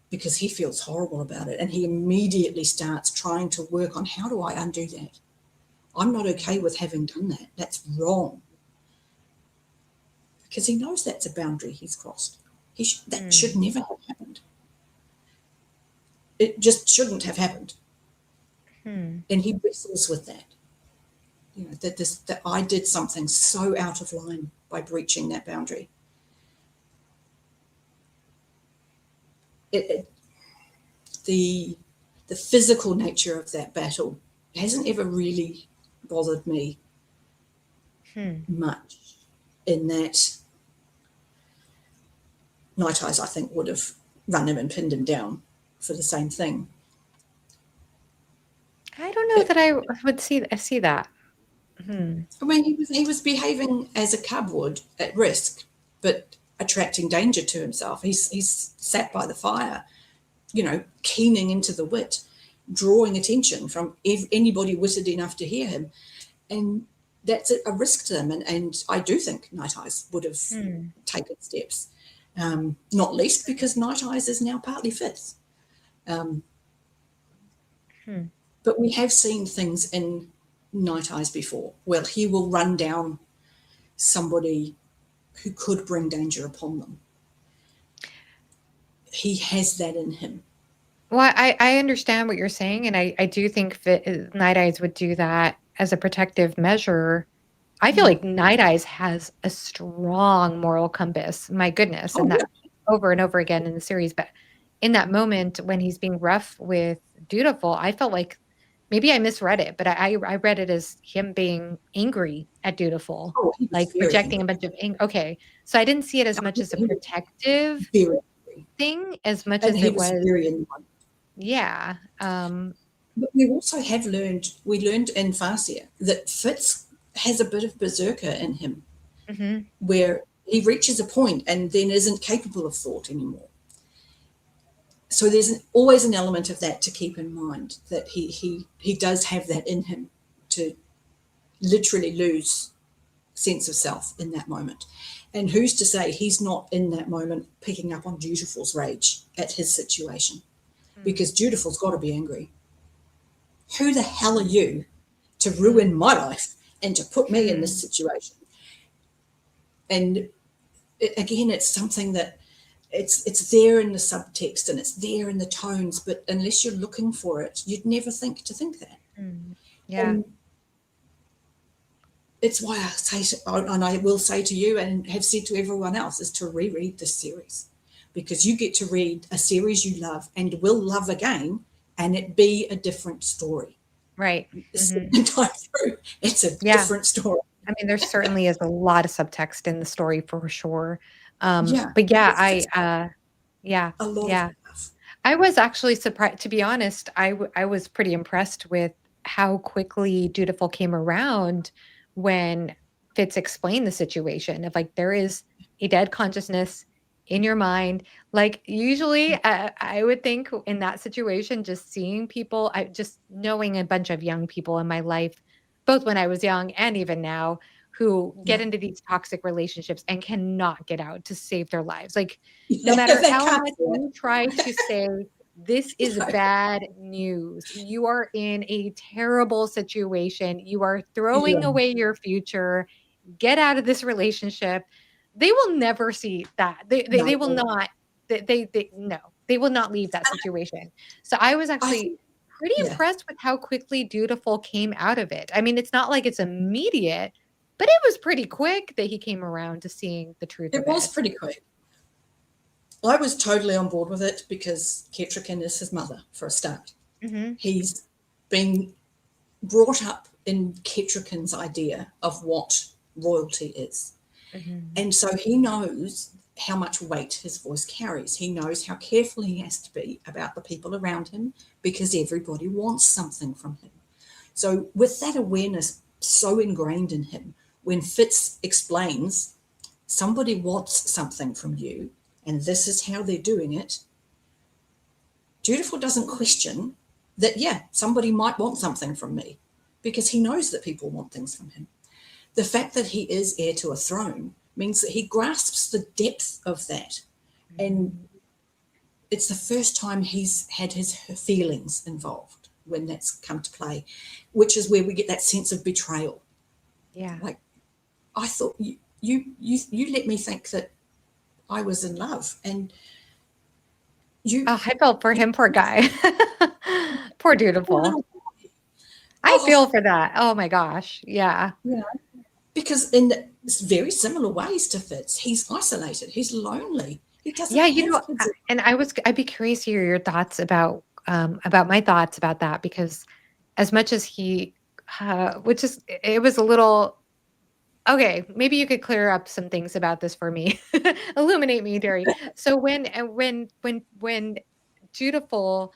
because he feels horrible about it, and he immediately starts trying to work on, how do I undo that? I'm not okay with having done that. That's wrong. Because he knows that's a boundary he's crossed. That should never have happened. It just shouldn't have happened. Hmm. And he wrestles with that. That I did something so out of line by breaching that boundary. The physical nature of that battle hasn't ever really bothered me much, in that Night Eyes, I think, would have run him and pinned him down for the same thing. I don't know It, that I would see that. I mean, he was behaving as a cub would, at risk, but attracting danger to himself. He's sat by the fire, keening into the wit, drawing attention from anybody witted enough to hear him, and that's a risk to them. And I do think Night Eyes would have taken steps, not least because Night Eyes is now partly Fitz. But we have seen things in Night Eyes before. Well, he will run down somebody who could bring danger upon them. He has that in him. Well, I understand what you're saying, and I do think that Night Eyes would do that as a protective measure. I feel like Night Eyes has a strong moral compass. My goodness, Oh, and yeah. that over and over again in the series. But in that moment when he's being rough with Dutiful, I felt like maybe I misread it, but I read it as him being angry at Dutiful, Oh, he was like very projecting a angry. bunch of anger. Okay, so I didn't see it as much as a He was protective very angry. thing as much And as he it was was, very annoyed. yeah. But we also we learned in Farsia that Fitz has a bit of berserker in him, Mhm. where he reaches a point and then isn't capable of thought anymore. So there's always an element of that to keep in mind, that he does have that in him, to literally lose sense of self in that moment. And who's to say he's not in that moment picking up on Dutiful's rage at his situation? Because Dutiful's got to be angry. Who the hell are you to ruin my life and to put me in this situation? And again, it's something that it's there in the subtext and it's there in the tones, but unless you're looking for it, you'd never think to think that. Mm. Yeah. And it's why I say, and I will say to you and have said to everyone else, is to reread this series, because you get to read a series you love and will love again, and it be a different story. Right. The second time through, it's a Yeah. different story. I mean, there certainly is a lot of subtext in the story for sure. Yeah, But yeah, it's yeah, a lot of yeah. stuff. I was actually surprised, to be honest. I was pretty impressed with how quickly Dutiful came around when Fitz explained the situation of like, there is a dead consciousness in your mind. Like usually I would think in that situation, just seeing people, just knowing a bunch of young people in my life, both when I was young and even now, who get Yeah, into these toxic relationships and cannot get out to save their lives. Like no yeah, matter they how can't much do you try to say, this is it. bad news, you are in a terrible situation, you are throwing Yeah, away your future, get out of this relationship. They will never see that. They will no, not. They no. They will not leave that situation. So I was I actually think, pretty yeah, impressed with how quickly Dutiful came out of it. I mean, it's not like it's immediate, but it was pretty quick that he came around to seeing the truth it of was it. pretty quick. I was totally on board with it because Kettricken is his mother for a start. Hmm. He's been brought up in Kettricken's idea of what royalty is. Hmm. And so he knows how much weight his voice carries. He knows how careful he has to be about the people around him because everybody wants something from him. So, with that awareness so ingrained in him, when Fitz explains somebody wants something from you and this is how they're doing it, Dutiful doesn't question that, yeah, somebody might want something from me because he knows that people want things from him. The fact that he is heir to a throne means that he grasps the depth of that. And it's the first time he's had his feelings involved when that's come to play, which is where we get that sense of betrayal. Yeah. Like, I thought you let me think that I was in love, and you, Oh, I felt for him, poor guy. Poor poor Dutiful. little, I feel oh, for that. Oh my gosh. Yeah. you know, because in very similar ways to Fitz, he's isolated, he's lonely, he doesn't Yeah, have kids. and I'd be curious to hear your thoughts about my thoughts about that because as much as he which is it was a little okay, maybe you could clear up some things about this for me. Illuminate me, Derry. So when Dutiful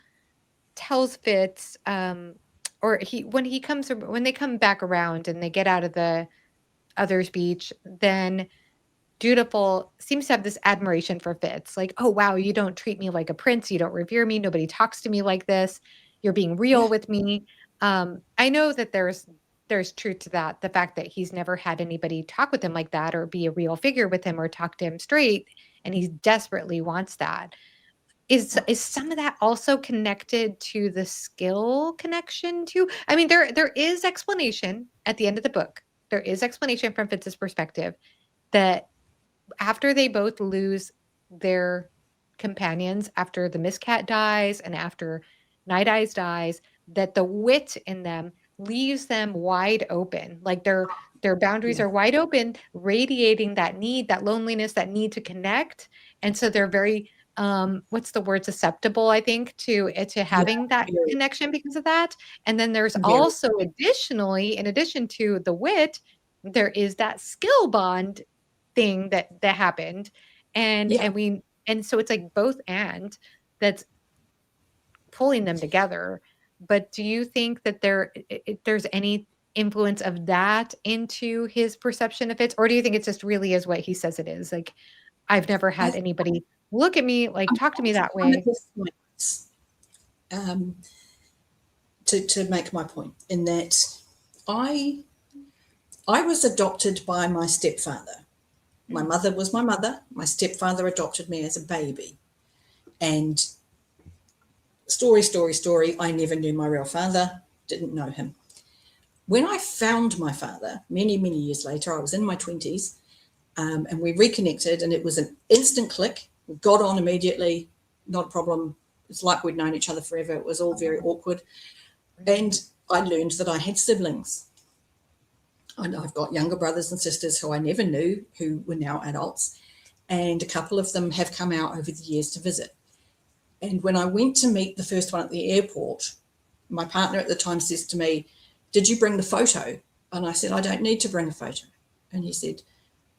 tells Fitz, or he when they come back around and they get out of the other's beach, then Dutiful seems to have this admiration for Fitz. Like, oh wow, you don't treat me like a prince, you don't revere me, nobody talks to me like this. You're being real Yeah, with me. I know that there's truth to that. The fact that he's never had anybody talk with him like that or be a real figure with him or talk to him straight, and he desperately wants that. Is some of that also connected to the skill connection too? I mean, there is explanation at the end of the book. There is explanation from Fitz's perspective that after they both lose their companions, after the Mistcat dies and after Night Eyes dies, that the wit in them leaves them wide open. Like their boundaries yeah, are wide open, radiating that need, that loneliness, that need to connect. And so they're very what's the word, susceptible, I think, to yeah, having that very, connection because of that. And then there's very, also additionally, in addition to the wit, there is that skill bond thing that happened, yeah. and so it's like both and that's pulling them together. But do you think that there's any influence of that into his perception of it, or do you think it just really is what he says it is? Like, I've never I, had anybody look at me, like I'm talk to me going to that one of way. his points, um, to make my point in that I I was adopted by my stepfather. My Mm, mother was my mother. My stepfather adopted me as a baby. And story, I never knew my real father, didn't know him. When I found my father many, many years later, I was in my 20s, and we reconnected, and it was an instant click. We got on immediately, not a problem. It's like we'd known each other forever. It was all very awkward. mhm, And I learned that I had siblings. I've got younger brothers and sisters who I never knew, who were now adults, and a couple of them have come out over the years to visit. And when I went to meet the first one at the airport, my partner at the time says to me, "Did you bring the photo?" And I said, "I don't need to bring a photo." And he said,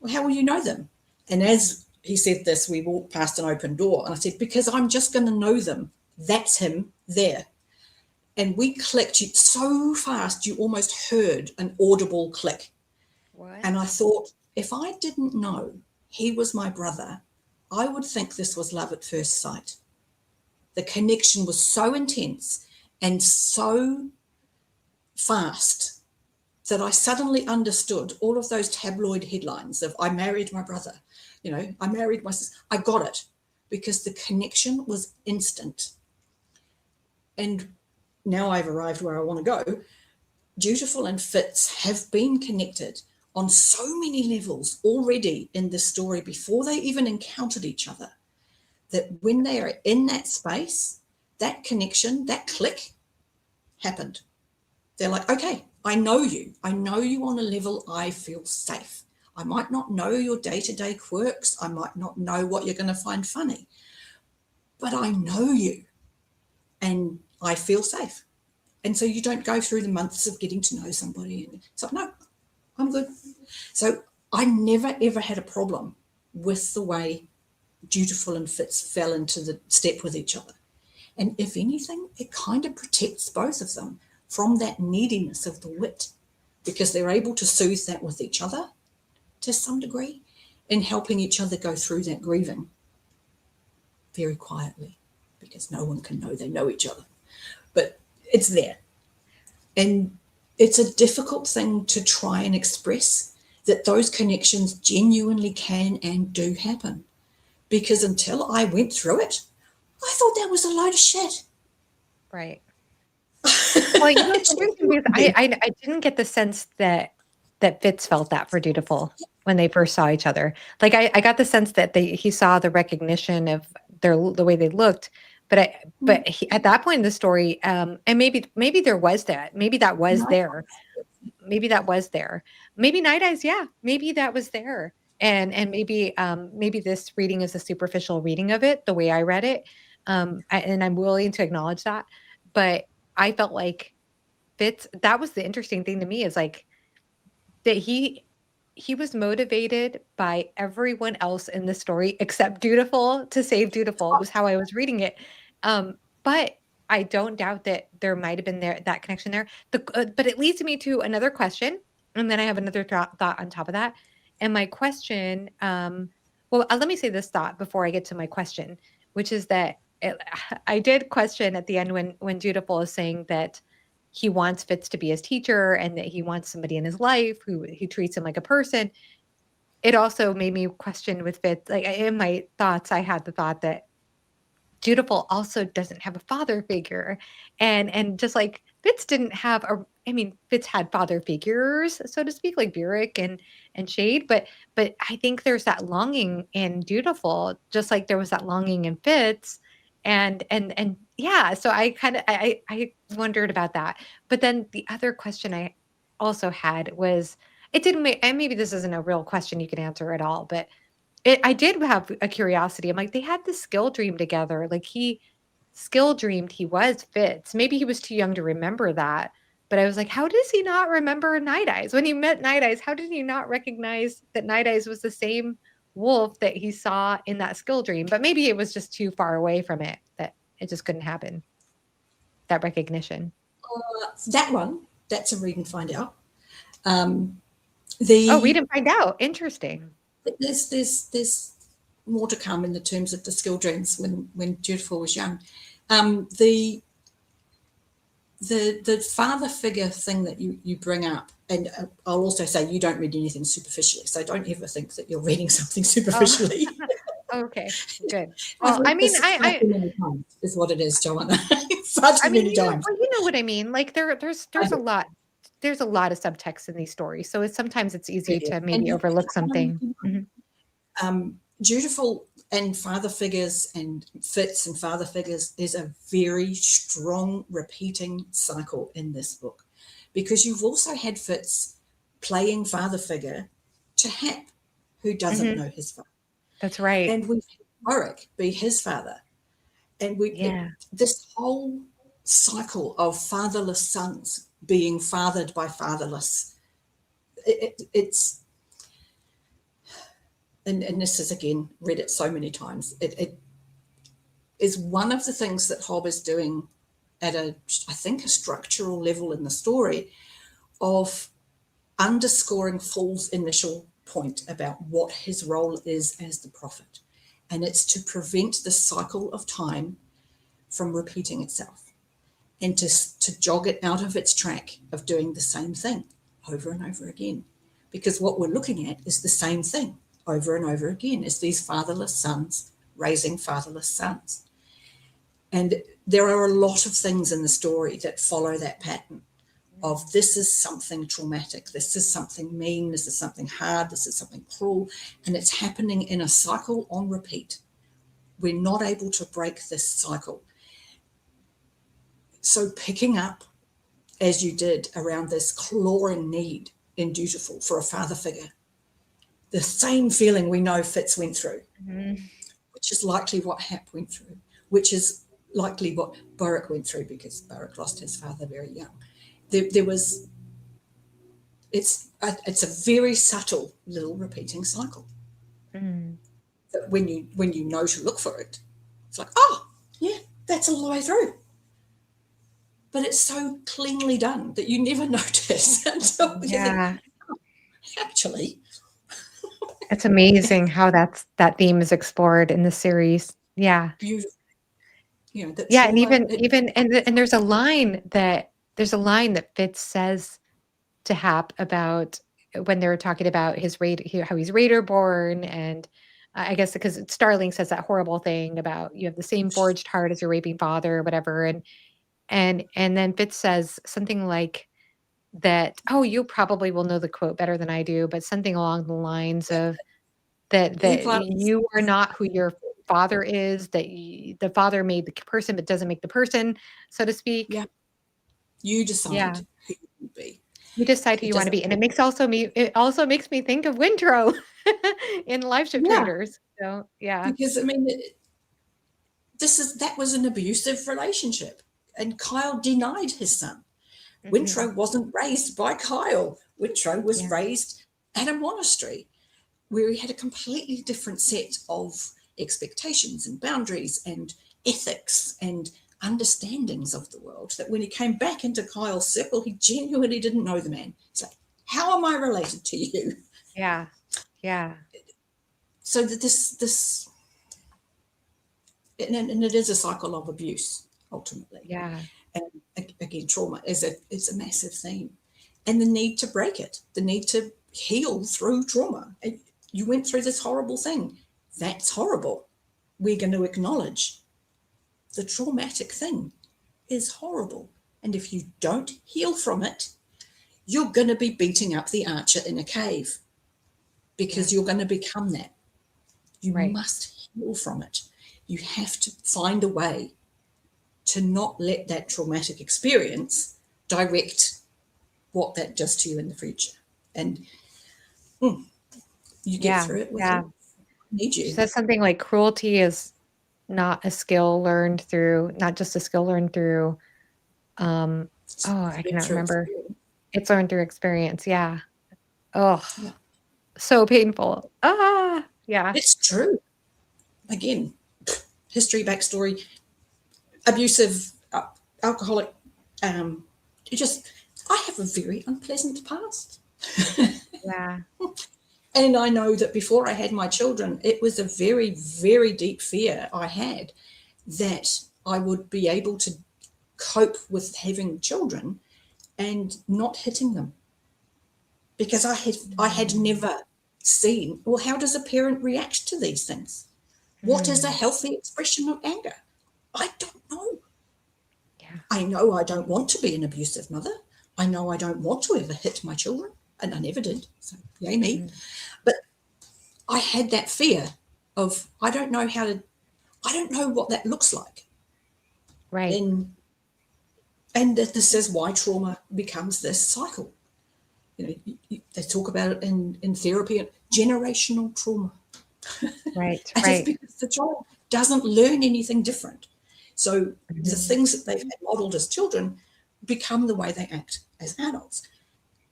"Well, how will you know them?" And as he said this, we walked past an open door. And I said, "Because I'm just going to know them. That's him there." And we clicked so fast, you almost heard an audible click. What? And I thought, if I didn't know he was my brother, I would think this was love at first sight. The connection was so intense and so fast that I suddenly understood all of those tabloid headlines of "I married my brother," "I married my sister." I got it because the connection was instant. And now I've arrived where I want to go. Dutiful and Fitz have been connected on so many levels already in this story before they even encountered each other, that when they are in that space, that connection, that click happened. They're like, "Okay, I know you. I know you on a level I feel safe. I might not know your day-to-day quirks. I might not know what you're going to find funny, but I know you and I feel safe." And so you don't go through the months of getting to know somebody. And it's like, "No, I'm good." So I never, ever had a problem with the way Dutiful and Fitz fell into the step with each other. And if anything, it kind of protects both of them from that neediness of the wit, because they're able to soothe that with each other to some degree and helping each other go through that grieving very quietly, because no one can know they know each other. But it's there. And it's a difficult thing to try and express that those connections genuinely can and do happen. Because until I went through it, I thought that was a load of shit. Right. Well, it's interesting because I didn't get the sense that Fitz felt that for Dutiful when they first saw each other. Like I got the sense that he saw the recognition of the way they looked, but at that point in the story, and maybe there was that, maybe that was there, maybe that was there, maybe Night Eyes, yeah, maybe that was there, and maybe this reading is a superficial reading of it, the way I read it, and I'm willing to acknowledge that, but I felt like Fitz, that was the interesting thing to me, is like that he was motivated by everyone else in the story except Dutiful to save Dutiful, was how I was reading it. But I don't doubt that there might have been that connection there. But it leads me to another question, and then I have another thought on top of that. And my question, let me say this thought before I get to my question, which is that I did question at the end when Dutiful is saying that he wants Fitz to be his teacher and that he wants somebody in his life who he treats him like a person. It also made me question with Fitz, like in my thoughts, I had the thought that Dutiful also doesn't have a father figure. And just like Fitz didn't have Fitz had father figures, so to speak, like Burrick and Shade, but I think there's that longing in Dutiful, just like there was that longing in Fitz. And yeah, so I wondered about that. But then the other question I also had was, it didn't make, and maybe this isn't a real question you can answer at all, but I did have a curiosity. I'm like, they had this skill dream together. Like he skill dreamed he was Fitz. Maybe he was too young to remember that. But I was like, how does he not remember Night Eyes? When he met Night Eyes, how did he not recognize that Night Eyes was the same wolf that he saw in that skill dream? But maybe it was just too far away from it that it just couldn't happen. That recognition. That's a read and find out. Read and find out. Interesting. There's more to come in the terms of the skill dreams when Dutiful was young. The father figure thing that you bring up, and I'll also say you don't read anything superficially, so don't ever think that you're reading something superficially. Oh. Okay, good. Well, I mean, I many times is what it is, Johanna. Far too many times. You know what I mean. Like there's a lot. There's a lot of subtext in these stories, so sometimes it's easy to maybe overlook something. Dutiful and father figures and Fitz and father figures is a very strong repeating cycle in this book, because you've also had Fitz playing father figure to Hap, who doesn't know his father. That's right. And we've had Warwick be his father. And this whole cycle of fatherless sons being fathered by fatherless, it's, and this is, again, read it so many times, it is one of the things that Hobb is doing at I think, a structural level in the story of underscoring Fool's initial point about what his role is as the prophet. And it's to prevent the cycle of time from repeating itself and to jog it out of its track of doing the same thing over and over again. Because what we're looking at is the same thing over and over again, is these fatherless sons raising fatherless sons. And there are a lot of things in the story that follow that pattern of this is something traumatic, this is something mean, this is something hard, this is something cruel, and it's happening in a cycle on repeat. We're not able to break this cycle. So picking up, as you did, around this clawing need in Dutiful for a father figure, the same feeling we know Fitz went through, which is likely what Hap went through, which is likely what Burrick went through, because Burrick lost his father very young. There was, it's a very subtle little repeating cycle. That when you know to look for it, it's like, oh, yeah, that's all the way through. But it's so cleanly done that you never notice until you think, oh, actually. It's amazing how that theme is explored in the series. Yeah. Beautiful. You know, that yeah, trauma, and there's a line that Fitz says to Hap about when they're talking about his how he's Raider born, and I guess because Starling says that horrible thing about you have the same forged heart as your raping father or whatever, and then Fitz says something like that, oh, you probably will know the quote better than I do, but something along the lines of that you are not who your father is, that the father made the person but doesn't make the person, so to speak. Yeah. You decide who you will be. You decide who you want to be. And it also makes me think of Wintro in Life Ship Traders. So yeah. Because I mean, that was an abusive relationship. And Kyle denied his son. Wintro wasn't raised by Kyle. Wintro was raised at a monastery where he had a completely different set of expectations and boundaries and ethics and understandings of the world, that when he came back into Kyle's circle, he genuinely didn't know the man. He's like, how am I related to you? Yeah. So that this and it is a cycle of abuse, ultimately. Yeah. And again, trauma it's a massive theme. And the need to break it, the need to heal through trauma. You went through this horrible thing. That's horrible. We're going to acknowledge the traumatic thing is horrible. And if you don't heal from it, you're going to be beating up the archer in a cave, because you're going to become that. You must heal from it. You have to find a way to not let that traumatic experience direct what that does to you in the future. And you get through it with it. I need you. She says something like cruelty is not just a skill learned through I cannot remember. It's learned through experience. Yeah. Oh, so painful. Yeah. It's true. Again, history, backstory, abusive, alcoholic. I have a very unpleasant past. Yeah. And I know that before I had my children, it was a very, very deep fear I had that I would be able to cope with having children and not hitting them. Because I had never seen, well, how does a parent react to these things? What is a healthy expression of anger? I don't know. Yeah. I know I don't want to be an abusive mother. I know I don't want to ever hit my children, and I never did. So yay me. But I had that fear of I don't know what that looks like. Right. And this is why trauma becomes this cycle. They talk about it in therapy, generational trauma. Right, And it's right. because the child doesn't learn anything different. So the Mhm. things that they've had modeled as children become the way they act as adults.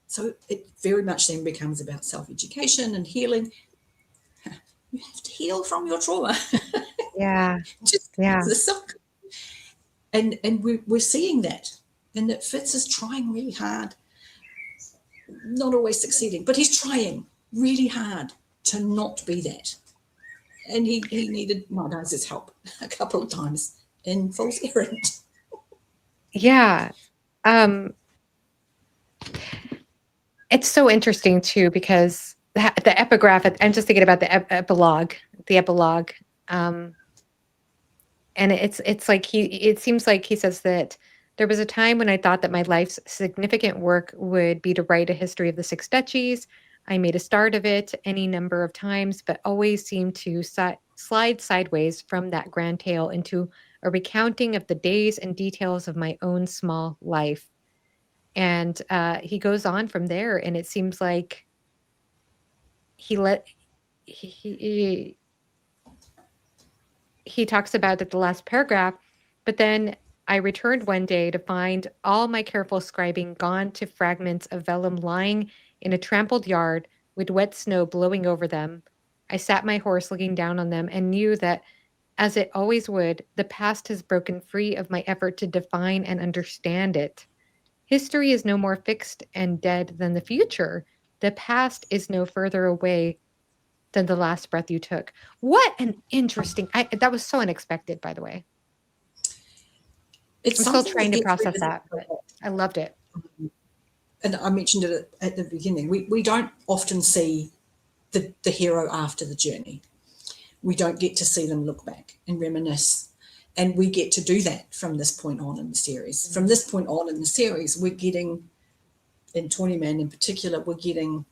So it very much then becomes about self-education and healing. You have to heal from your trauma. Yeah, Just yeah, the suck. And we're seeing that. And that Fitz is trying really hard, not always succeeding, but he's trying really hard to not be that. And he needed my guys' help a couple of times in Fool's Errand. yeah. Um, it's so interesting too because the epigraph. I'm just thinking about the epilogue. The epilogue. Um, and it's like it seems like he says that there was a time when I thought that my life's significant work would be to write a history of the six duchies. I made a start of it any number of times, but always seemed to slide sideways from that grand tale into a recounting of the days and details of my own small life. And he goes on from there, and it seems like he let he he talks about it the last paragraph, but then I returned one day to find all my careful scribing gone to fragments of vellum lying in a trampled yard with wet snow blowing over them. I sat my horse looking down on them and knew that, as it always would, the past has broken free of my effort to define and understand it. History is no more fixed and dead than the future. The past is no further away than the last breath you took. What an interesting that was so unexpected, by the way. It's I'm still something that trying to gets process revisited that, a but lot. I loved it. And I mentioned it at the beginning. We don't often see the hero after the journey. We don't get to see them look back and reminisce. And we get to do that from this point on in the series. From Mhm. this point on in the series, we're getting, in Tawny Man in particular, we're getting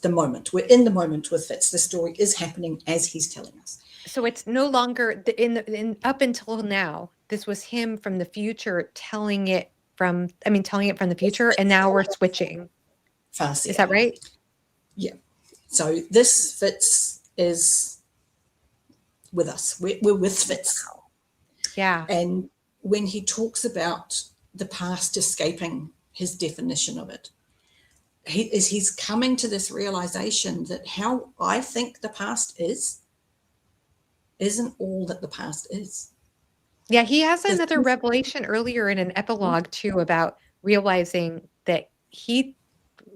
the moment. We're in the moment with Fitz. The story is happening as he's telling us. So it's no longer in up until now, this was him from the future telling it telling it from the future, and now we're switching. Is Farseer. that right? Yeah. So this Fitz is with us. We're with Fitz. Yeah. And when he talks about the past escaping his definition of it, he's coming to this realization that how I think the past is isn't all that the past is. Yeah, he has The another things revelation earlier in an epilogue too about realizing that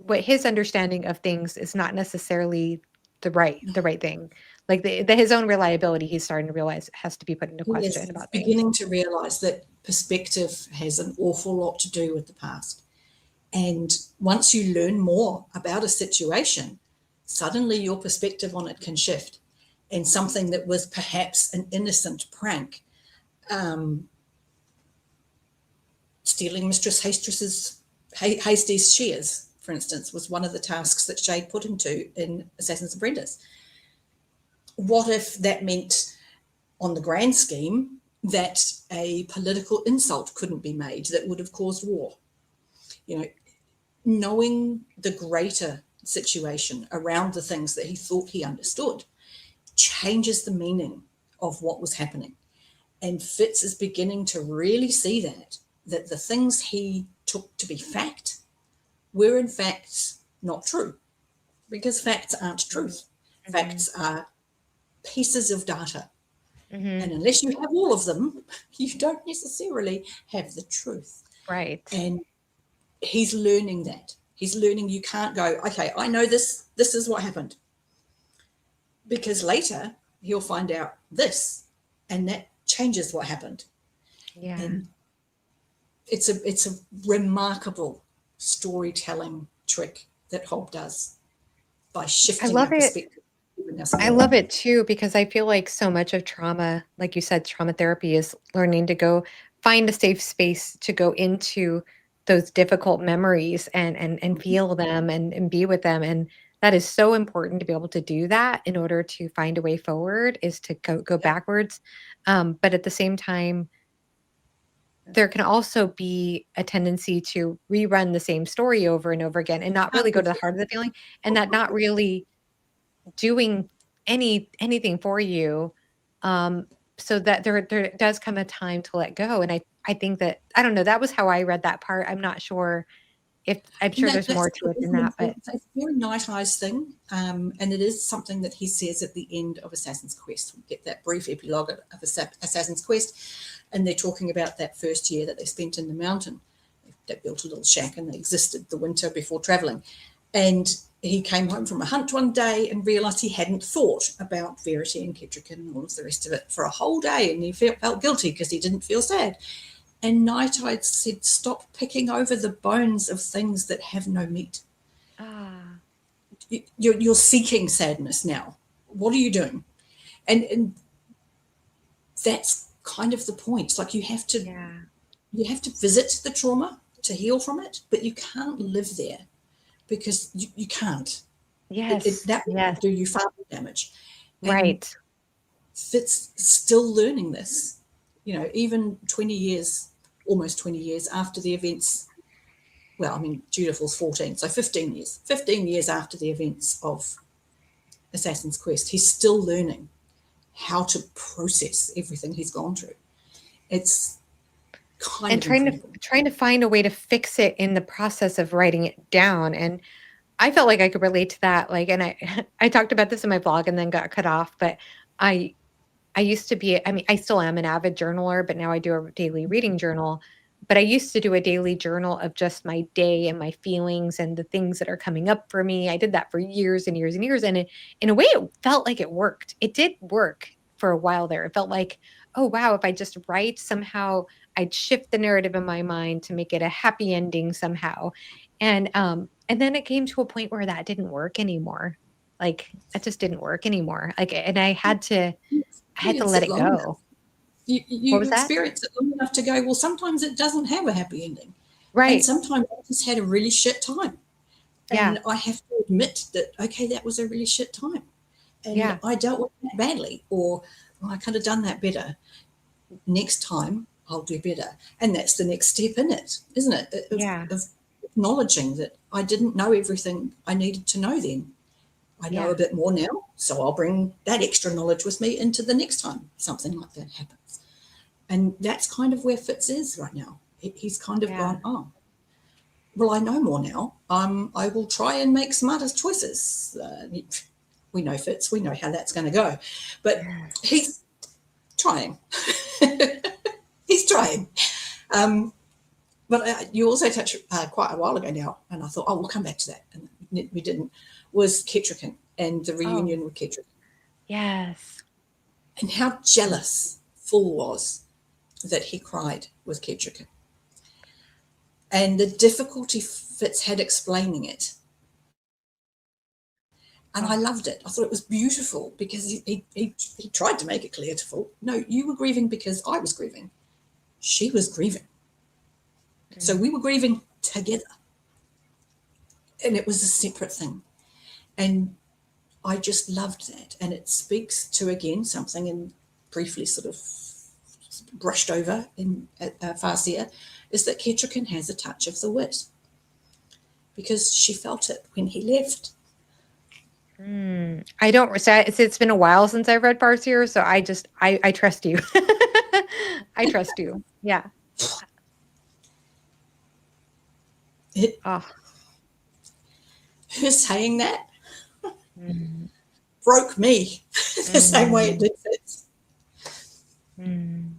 what his understanding of things is not necessarily the right thing. Like his own reliability, he's starting to realize has to be put into he question is about things. beginning to realize that perspective has an awful lot to do with the past. And once you learn more about a situation, suddenly your perspective on it can shift. And something that was perhaps an innocent prank, um, stealing Mistress Hasty's shears, for instance, was one of the tasks that Jade put him to in Assassin's Apprentice. What if that meant, on the grand scheme, that a political insult couldn't be made that would have caused war? You know, knowing the greater situation around the things that he thought he understood changes the meaning of what was happening. And Fitz is beginning to really see that the things he took to be fact were in fact not true, because facts aren't truth. Mm-hmm. Facts are pieces of data. Hmm. And unless you have all of them, you don't necessarily have the truth. Right. And he's learning that. He's learning you can't go, okay, I know this is what happened. Because later he'll find out this, and that changes what happened. Yeah. And it's a remarkable storytelling trick that Hob does by I shifting our love it. perspective, giving us I more. love it too because I feel like so much of trauma, like you said, trauma therapy is learning to go find a safe space to go into those difficult memories and feel them and be with them. And that is so important to be able to do that in order to find a way forward is to go Yep. backwards. But at the same time, there can also be a tendency to rerun the same story over and over again and not really go to the heart of the feeling, and that not really doing anything for you. Um, so that there does come a time to let go. And I think that, I don't know, that was how I read that part. I'm not sure if, I'm And sure there's that's more to it than that, but it's a very Night Eyes thing, and it is something that he says at the end of Assassin's Quest. We get that brief epilogue of Assassin's Quest, and they're talking about that first year that they spent in the mountain. They built a little shack and they existed the winter before travelling. And he came home from a hunt one day and realised he hadn't thought about Verity and Kettricken and all of the rest of it for a whole day, and he felt guilty because he didn't feel sad. And Night Eyes said, stop picking over the bones of things that have no meat. ah, You're seeking sadness now. What are you doing? And that's kind of the point. It's like you have to visit the trauma to heal from it, but you can't live there because you can't. yes, That will yes, do you far more damage. And right. Fitz still learning this, even 20 years, almost 20 years after the events. Well, I mean, Judith's 14, so 15 years. 15 years after the events of Assassin's Quest, he's still learning how to process everything he's gone through. It's kind And of incredible. trying to find a way to fix it in the process of writing it down. And I felt like I could relate to that. Like, and I, I talked about this in my blog and then got cut off, but I, I used to be, I mean, I still am an avid journaler, but now I do a daily reading journal. But I used to do a daily journal of just my day and my feelings and the things that are coming up for me. I did that for years and years and years. And in a way, it felt like it worked. It did work for a while there. It felt like, oh, wow, if I just write, somehow I'd shift the narrative in my mind to make it a happy ending somehow. And then it came to a point where that didn't work anymore. Like, it just didn't work anymore. Like, and I had to Experience let it it long enough. go. What You was that? experience it long enough to go, well, sometimes it doesn't have a happy ending. And Right. sometimes I just had a really shit time. Yeah. And I have to admit that, okay, that was a really shit time. And Yeah. I dealt with that badly, or I could have done that better. Next time, I'll do better. And that's the next step in it, isn't it? Yeah. Of acknowledging that I didn't know everything I needed to know then. I know Yeah. a bit more now, so I'll bring that extra knowledge with me into the next time something like that happens. And that's kind of where Fitz is right now. He's kind of Yeah. gone, oh, well, I know more now. I will try and make smarter choices. We know Fitz, we know how that's going to go. But he's trying. He's trying. But you also touched quite a while ago now, and I thought, oh, we'll come back to that. And we didn't, was Kettricken and the Oh, reunion with Kettricken. yes. And how jealous Full was that he cried with Kettricken. And the difficulty Fitz had explaining it. And I Oh, loved it. I thought it was beautiful because he tried to make it clear to Full, no, you were grieving because I was grieving. She was grieving. So we were grieving together. And it was a separate thing. And I just loved that. And it speaks to, again, something in briefly sort of brushed over in Farseer, is that Kettricken has a touch of the wit because she felt it when he left. I don't, so it's been a while since I've read Farseer, so I trust you. I trust you. Yeah. It, Oh, her saying that mm, broke me the same way it mm, did Fitz. mm,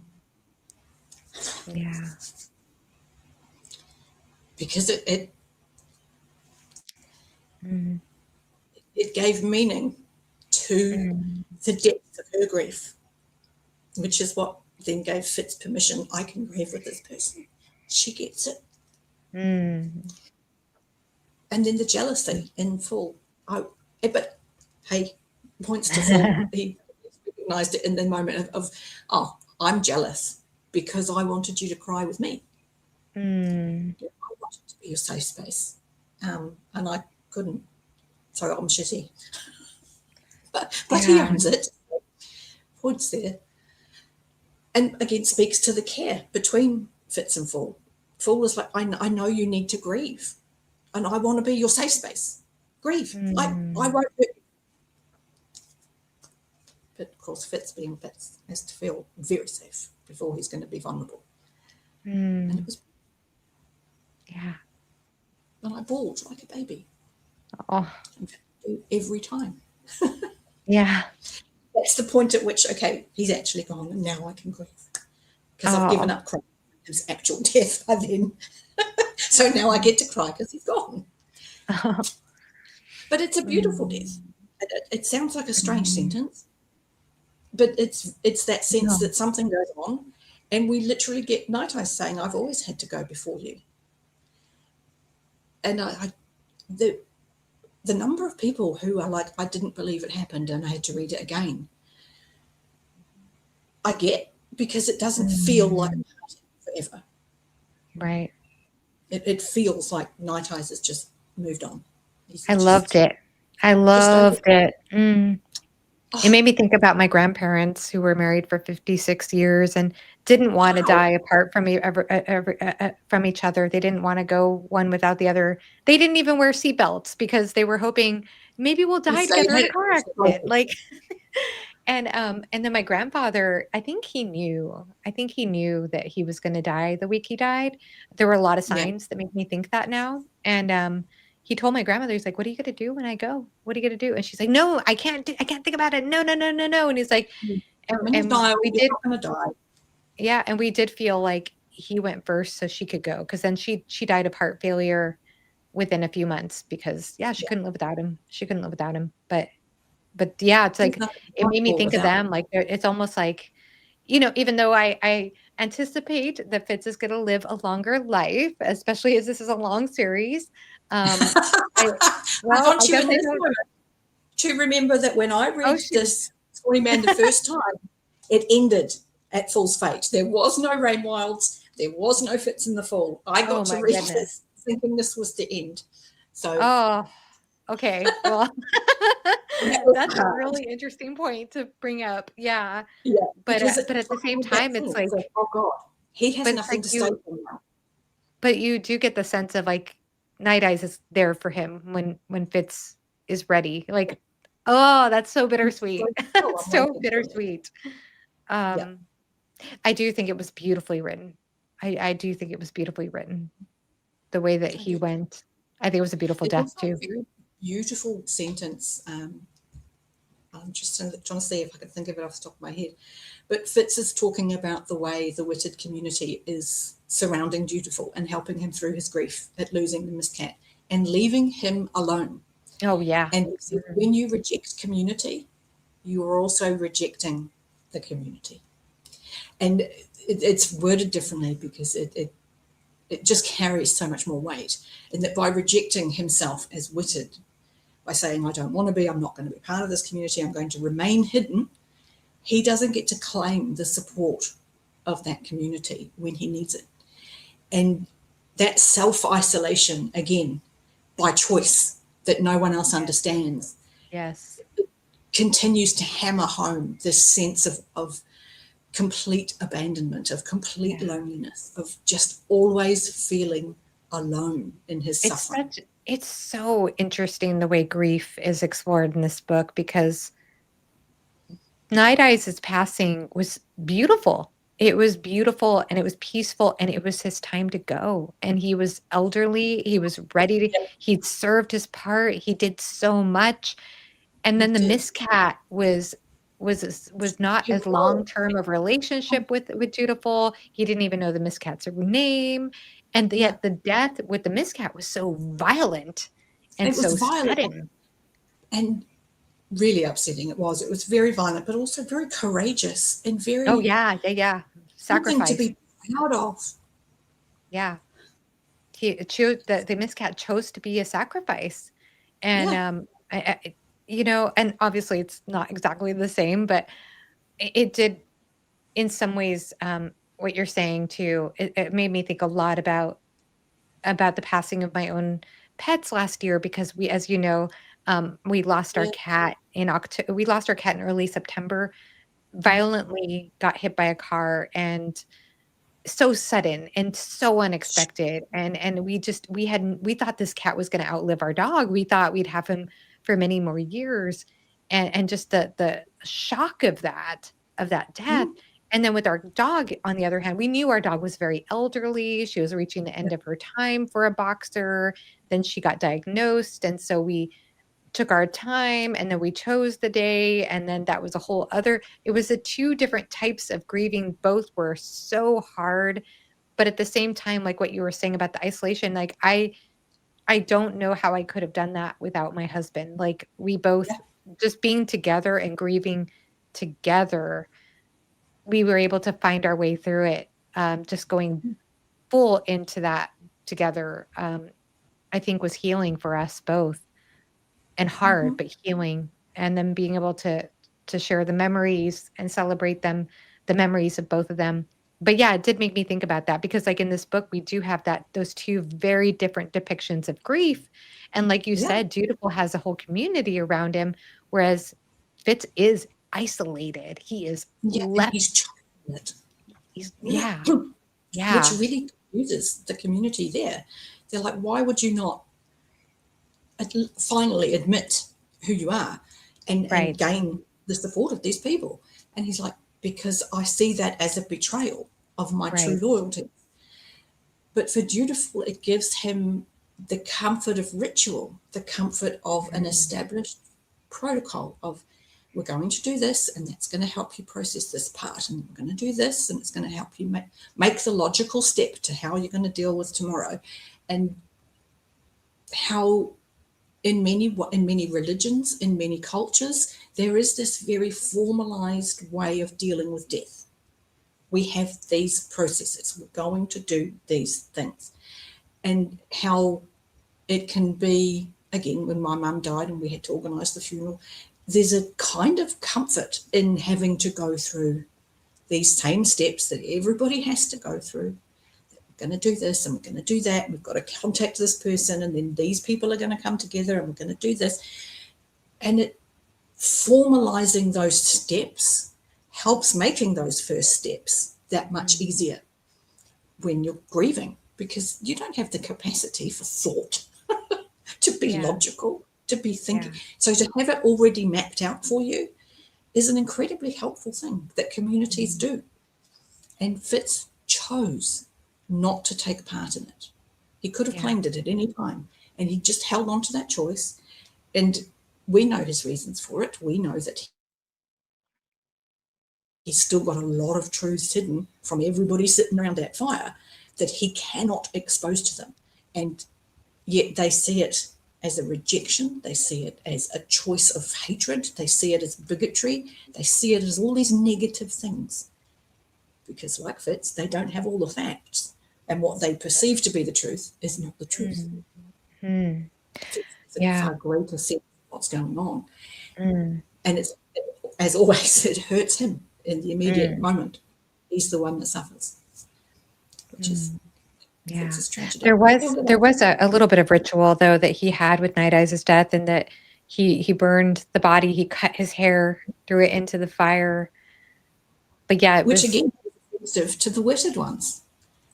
yeah. Because Mm, it gave meaning to mm, the depth of her grief, which is what then gave Fitz permission. I can grieve with this person. She gets it. mm, And then the jealousy in Full. But hey, points to Full. He recognised it in the moment of, oh, I'm jealous because I wanted you to cry with me. mm, I wanted to be your safe space. And I couldn't. So I'm shitty. But he yeah. owns it. Points there. And again, speaks to the care between Fitz and Fool. Fool was like, I know you need to grieve, and I want to be your safe space. Grieve. I won't hurt you. But of course, Fitz being Fitz has to feel very safe before he's going to be vulnerable. And it was, Yeah. and I bawled like a baby. Oh, Every time. yeah. That's the point at which, okay, he's actually gone, and now I can grieve. Because I've given up crying his actual death by then. So now I get to cry because he's gone. But it's a beautiful death. It sounds like a strange sentence, but it's that sense that something goes on, and we literally get Night Eyes saying, I've always had to go before you. And the number of people who are like, I didn't believe it happened and I had to read it again, I get, because it doesn't feel like forever. Right. It feels like Night Eyes has just moved on. I loved it. I loved it. It made me think about my grandparents who were married for 56 years and didn't want to die apart from from each other. They didn't want to go one without the other. They didn't even wear seatbelts because they were hoping maybe we'll die together in a car accident. Like, and then my grandfather, I think he knew that he was going to die the week he died. There were a lot of signs that make me think that now. And he told my grandmother, he's like, "What are you going to do when I go? What are you going to do?" And she's like, "No, I can't think about it. No, no, no, no, no." And he's like, when you die, you're not going to die. Yeah, and we did feel like he went first so she could go, because then she died of heart failure within a few months because she couldn't live without him. She couldn't live without him. But yeah, it's like it made me think of them. Like it's almost like, even though I anticipate that Fitz is going to live a longer life, especially as this is a long series. I want you in this moment to remember that when I read this Story Man the first time, it ended at Fool's fate. There was no Rain Wilds. There was no Fitz in the Fool. I got to read this thinking this was the end. So. Okay. Well, that's a really interesting point to bring up. Yeah. But at the same time, it's like, oh God, he has nothing to say for now. But you do get the sense of like Night Eyes is there for him when Fitz is ready. Like, oh, that's so bittersweet. So bittersweet. I do think it was beautifully written. I do think it was beautifully written. The way that he went. I think it was a beautiful death too. A very beautiful sentence. I'm just trying to see if I can think of it off the top of my head. But Fitz is talking about the way the witted community is surrounding Dutiful and helping him through his grief at losing the miscat and leaving him alone. Oh, yeah. And when you reject community, you are also rejecting the community. And it's worded differently because it just carries so much more weight. And that by rejecting himself as witted, by saying, I don't want to be, I'm not going to be part of this community, I'm going to remain hidden, he doesn't get to claim the support of that community when he needs it. And that self-isolation, again, by choice, that no one else understands, continues to hammer home this sense of complete abandonment, of complete loneliness, of just always feeling alone in his suffering. It's so interesting the way grief is explored in this book, because Night Eyes' passing was beautiful. It was beautiful and it was peaceful and it was his time to go. And he was elderly. He was ready to, he'd served his part. He did so much. And then the miscat was not as long-term of relationship with Dutiful. He didn't even know the miscat's name. And yet the death with the miscat was so violent and so sudden. And really upsetting it was. It was very violent, but also very courageous and very... Oh, yeah. Sacrifice. Something to be proud of. Yeah. The miscat chose to be a sacrifice. And, and obviously it's not exactly the same, but it did in some ways, what you're saying too, it made me think a lot about the passing of my own pets last year, because we, as you know, we lost our cat in October. We lost our cat in early September, violently got hit by a car, and so sudden and so unexpected. And we thought this cat was going to outlive our dog. We thought we'd have him for many more years. And just the shock of that death. Mm, And then with our dog, on the other hand, we knew our dog was very elderly. She was reaching the yeah. end of her time for a boxer. Then she got diagnosed. And so we took our time, and then we chose the day, and then that was a whole other, it was the two different types of grieving. Both were so hard, but at the same time, like what you were saying about the isolation, like I don't know how I could have done that without my husband. Like we both, Yeah. just being together and grieving together, we were able to find our way through it. Just going full into that together, I think was healing for us both, and hard, Mhm. but healing. And then being able to share the memories and celebrate them, the memories of both of them. But yeah, it did make me think about that, because like in this book, we do have those two very different depictions of grief. And like you Yeah. said, Dutiful has a whole community around him, whereas Fitz is isolated. He is Yeah. And left. he's trying it. He's Yeah. yeah, Which yeah, really confuses the community there. They're like, why would you not finally admit who you are and right, gain the support of these people? And he's like, because I see that as a betrayal of my true right. loyalty. But for Dutiful, it gives him the comfort of ritual, the comfort of an Mm, established protocol of, we're going to do this, and that's going to help you process this part, and we're going to do this, and it's going to help you make the logical step to how you're going to deal with tomorrow. And how in many religions, in many cultures, there is this very formalized way of dealing with death. We have these processes. We're going to do these things. And how it can be, again, when my mum died and we had to organise the funeral, there's a kind of comfort in having to go through these same steps that everybody has to go through. We're going to do this and we're going to do that. We've got to contact this person, and then these people are going to come together and we're going to do this. And it formalizing those steps helps making those first steps that much mm, easier when you're grieving, because you don't have the capacity for thought to be yeah, logical, to be thinking. yeah, So to have it already mapped out for you is an incredibly helpful thing that communities mm, do. And Fitz chose not to take part in it. He could have yeah, claimed it at any time, and he just held on to that choice. And we know his reasons for it. We know that he's still got a lot of truths hidden from everybody sitting around that fire that he cannot expose to them. And yet they see it as a rejection, they see it as a choice of hatred, they see it as bigotry, they see it as all these negative things. Because, like Fitz, they don't have all the facts. And what they perceive to be the truth is not the truth. mm, mm, Fitz has a yeah, far greater sense of what's going on. mm, And it's, as always, it hurts him in the immediate mm, moment. He's the one that suffers, which is mm, yeah. Fitz's tragedy. There was a little bit of ritual though that he had with Night Eyes' death, and that he burned the body, he cut his hair, threw it into the fire. But yeah, it Which was again is offensive to the witted ones,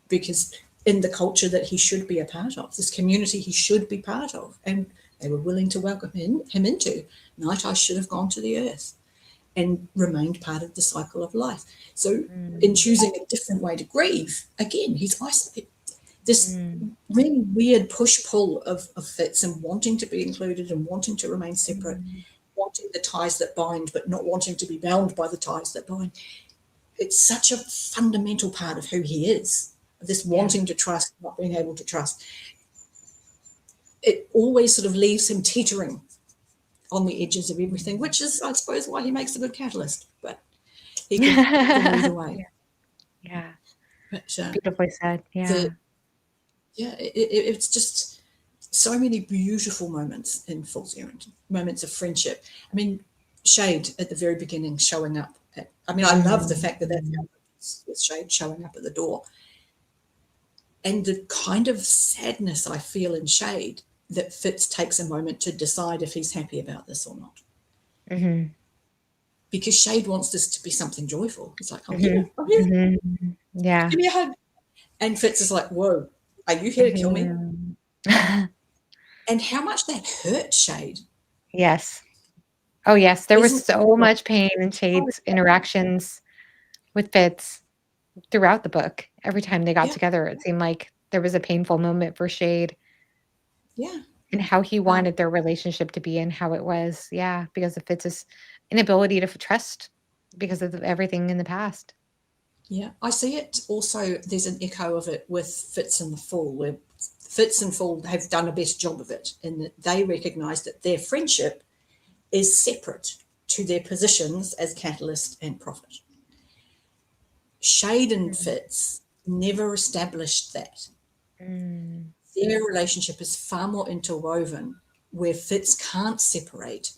because in the culture that he should be a part of, this community he should be part of, and they were willing to welcome him into, Night Eyes should have gone to the earth and remained part of the cycle of life. So in mm, choosing a different way to grieve, again, he's isolated. This mm, really weird push-pull of Fitz and wanting to be included and wanting to remain separate, mm, wanting the ties that bind, but not wanting to be bound by the ties that bind. It's such a fundamental part of who he is, this yeah, wanting to trust, not being able to trust. It always sort of leaves him teetering on the edges of everything, which is, I suppose, why he makes a good catalyst. But he could lose yeah, away. yeah. But Beautifully said. the Yeah. yeah, it's just so many beautiful moments in Fool's Errand, moments of friendship. I mean, Shade at the very beginning showing up. I love the Mm, fact that that's with Shade showing up at the door, and the kind of sadness I feel in Shade that Fitz takes a moment to decide if he's happy about this or not. mhm, Because Shade wants this to be something joyful. He's like, I'm mhm, here, I'm here, mhm. Yeah. give me a hug. And Fitz is like, whoa, are you here to kill me? Mhm. And how much that hurt Shade. Yes. Oh, yes. There was Isn't so much pain in Shade's interactions with Fitz throughout the book. Every time they got yeah, together, it seemed like there was a painful moment for Shade yeah. and how he Um, wanted their relationship to be and how it was. Yeah, because of Fitz's inability to trust because of everything in the past. yeah. I see it also, there's an echo of it with Fitz and the Fool, where Fitz and Fool have done a better job of it in that they recognise that their friendship is separate to their positions as catalyst and prophet. Shade and Fitz never established that. Mm, Their relationship is far more interwoven, where Fitz can't separate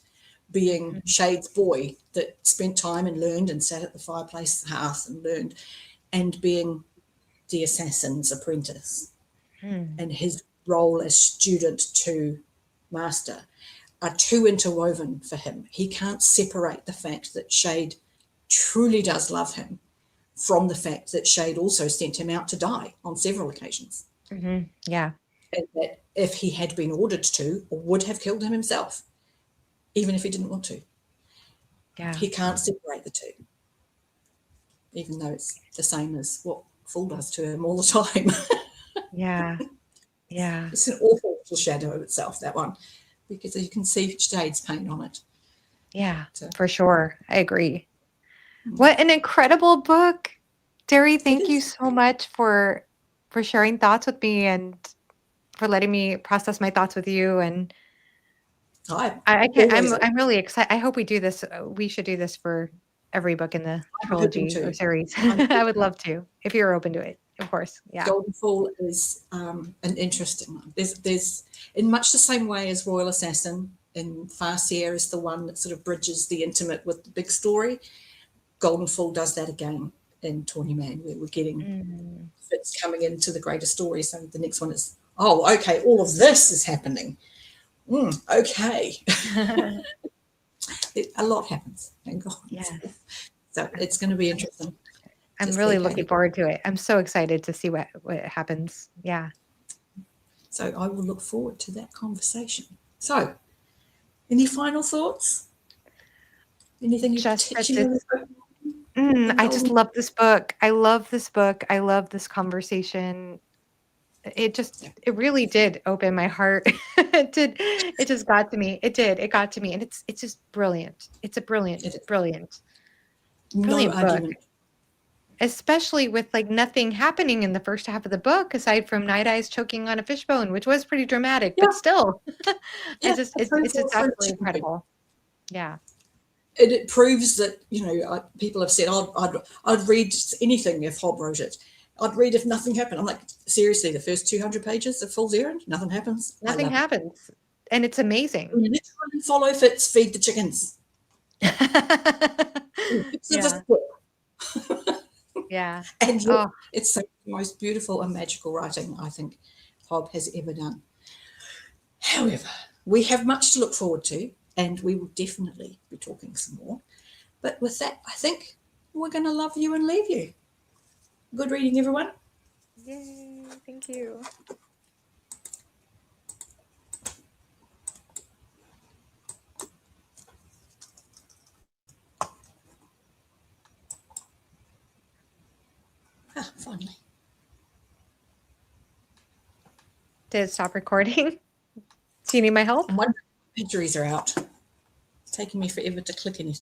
being mm, Shade's boy that spent time and learned and sat at the fireplace hearth and learned, and being the assassin's apprentice mm, and his role as student to master are too interwoven for him. He can't separate the fact that Shade truly does love him from the fact that Shade also sent him out to die on several occasions. yeah, And that if he had been ordered to, would have killed him himself, even if he didn't want to. yeah, He can't separate the two, even though it's the same as what Fool does to him all the time. yeah, yeah, It's an awful little shadow of itself, that one, because you can see Shade's pain on it. yeah, So, for sure. I agree. What an incredible book. Derri, it thank you is. so much for sharing thoughts with me and for letting me process my thoughts with you. And I I can't always, I'm really excited. I hope we do this. We should do this for every book in the I'm hoping trilogy or to. series. I'm I would hoping love to, if you're open to it, of course. Yeah. Golden Fall is an interesting one. There's in much the same way as Royal Assassin, and Farseer is the one that sort of bridges the intimate with the big story. Golden Fall does that again in Tawny Man, where we're getting Mm. Fitz coming into the greater story. So the next one is, oh, okay, all of this is happening. Okay. A lot happens in Golden Fall. Yes. So I'm it's going to be interesting to I'm see really how looking you. forward to it. I'm so excited to see what happens. Yeah. So I will look forward to that conversation. So, any final thoughts? Anything you Just that this particularly hope in I just Golden? love this book. I love this book. I love this conversation. Yeah, It really did open my heart. It just got to me. It did. It got to me. And it's just brilliant. It's a it is. brilliant, No brilliant book. argument. Especially with like nothing happening in the first half of the book aside from Night Eyes choking on a fishbone, which was pretty dramatic, but Yeah, still. yeah. A It's total just for a absolutely chicken wing. incredible. Yeah. It proves that, people have said, I'd read anything if Hob wrote it. I'd read if nothing happened. I'm like, seriously, the first 200 pages of Fool's Errand, nothing happens. I Nothing love it. happens. And it's amazing. We literally follow Fitz, feed the chickens. It's just Yeah. a book. Yeah. And yet, Oh, it's the most beautiful and magical writing I think Hob has ever done. However, we have much to look forward to, and we will definitely be talking some more. But with that, I think we're going to love you and leave you. Good reading, everyone. yay. Thank you. Finally. Did it stop recording? Do you need my help? I'm wondering if batteries are out. It's taking me forever to click anything.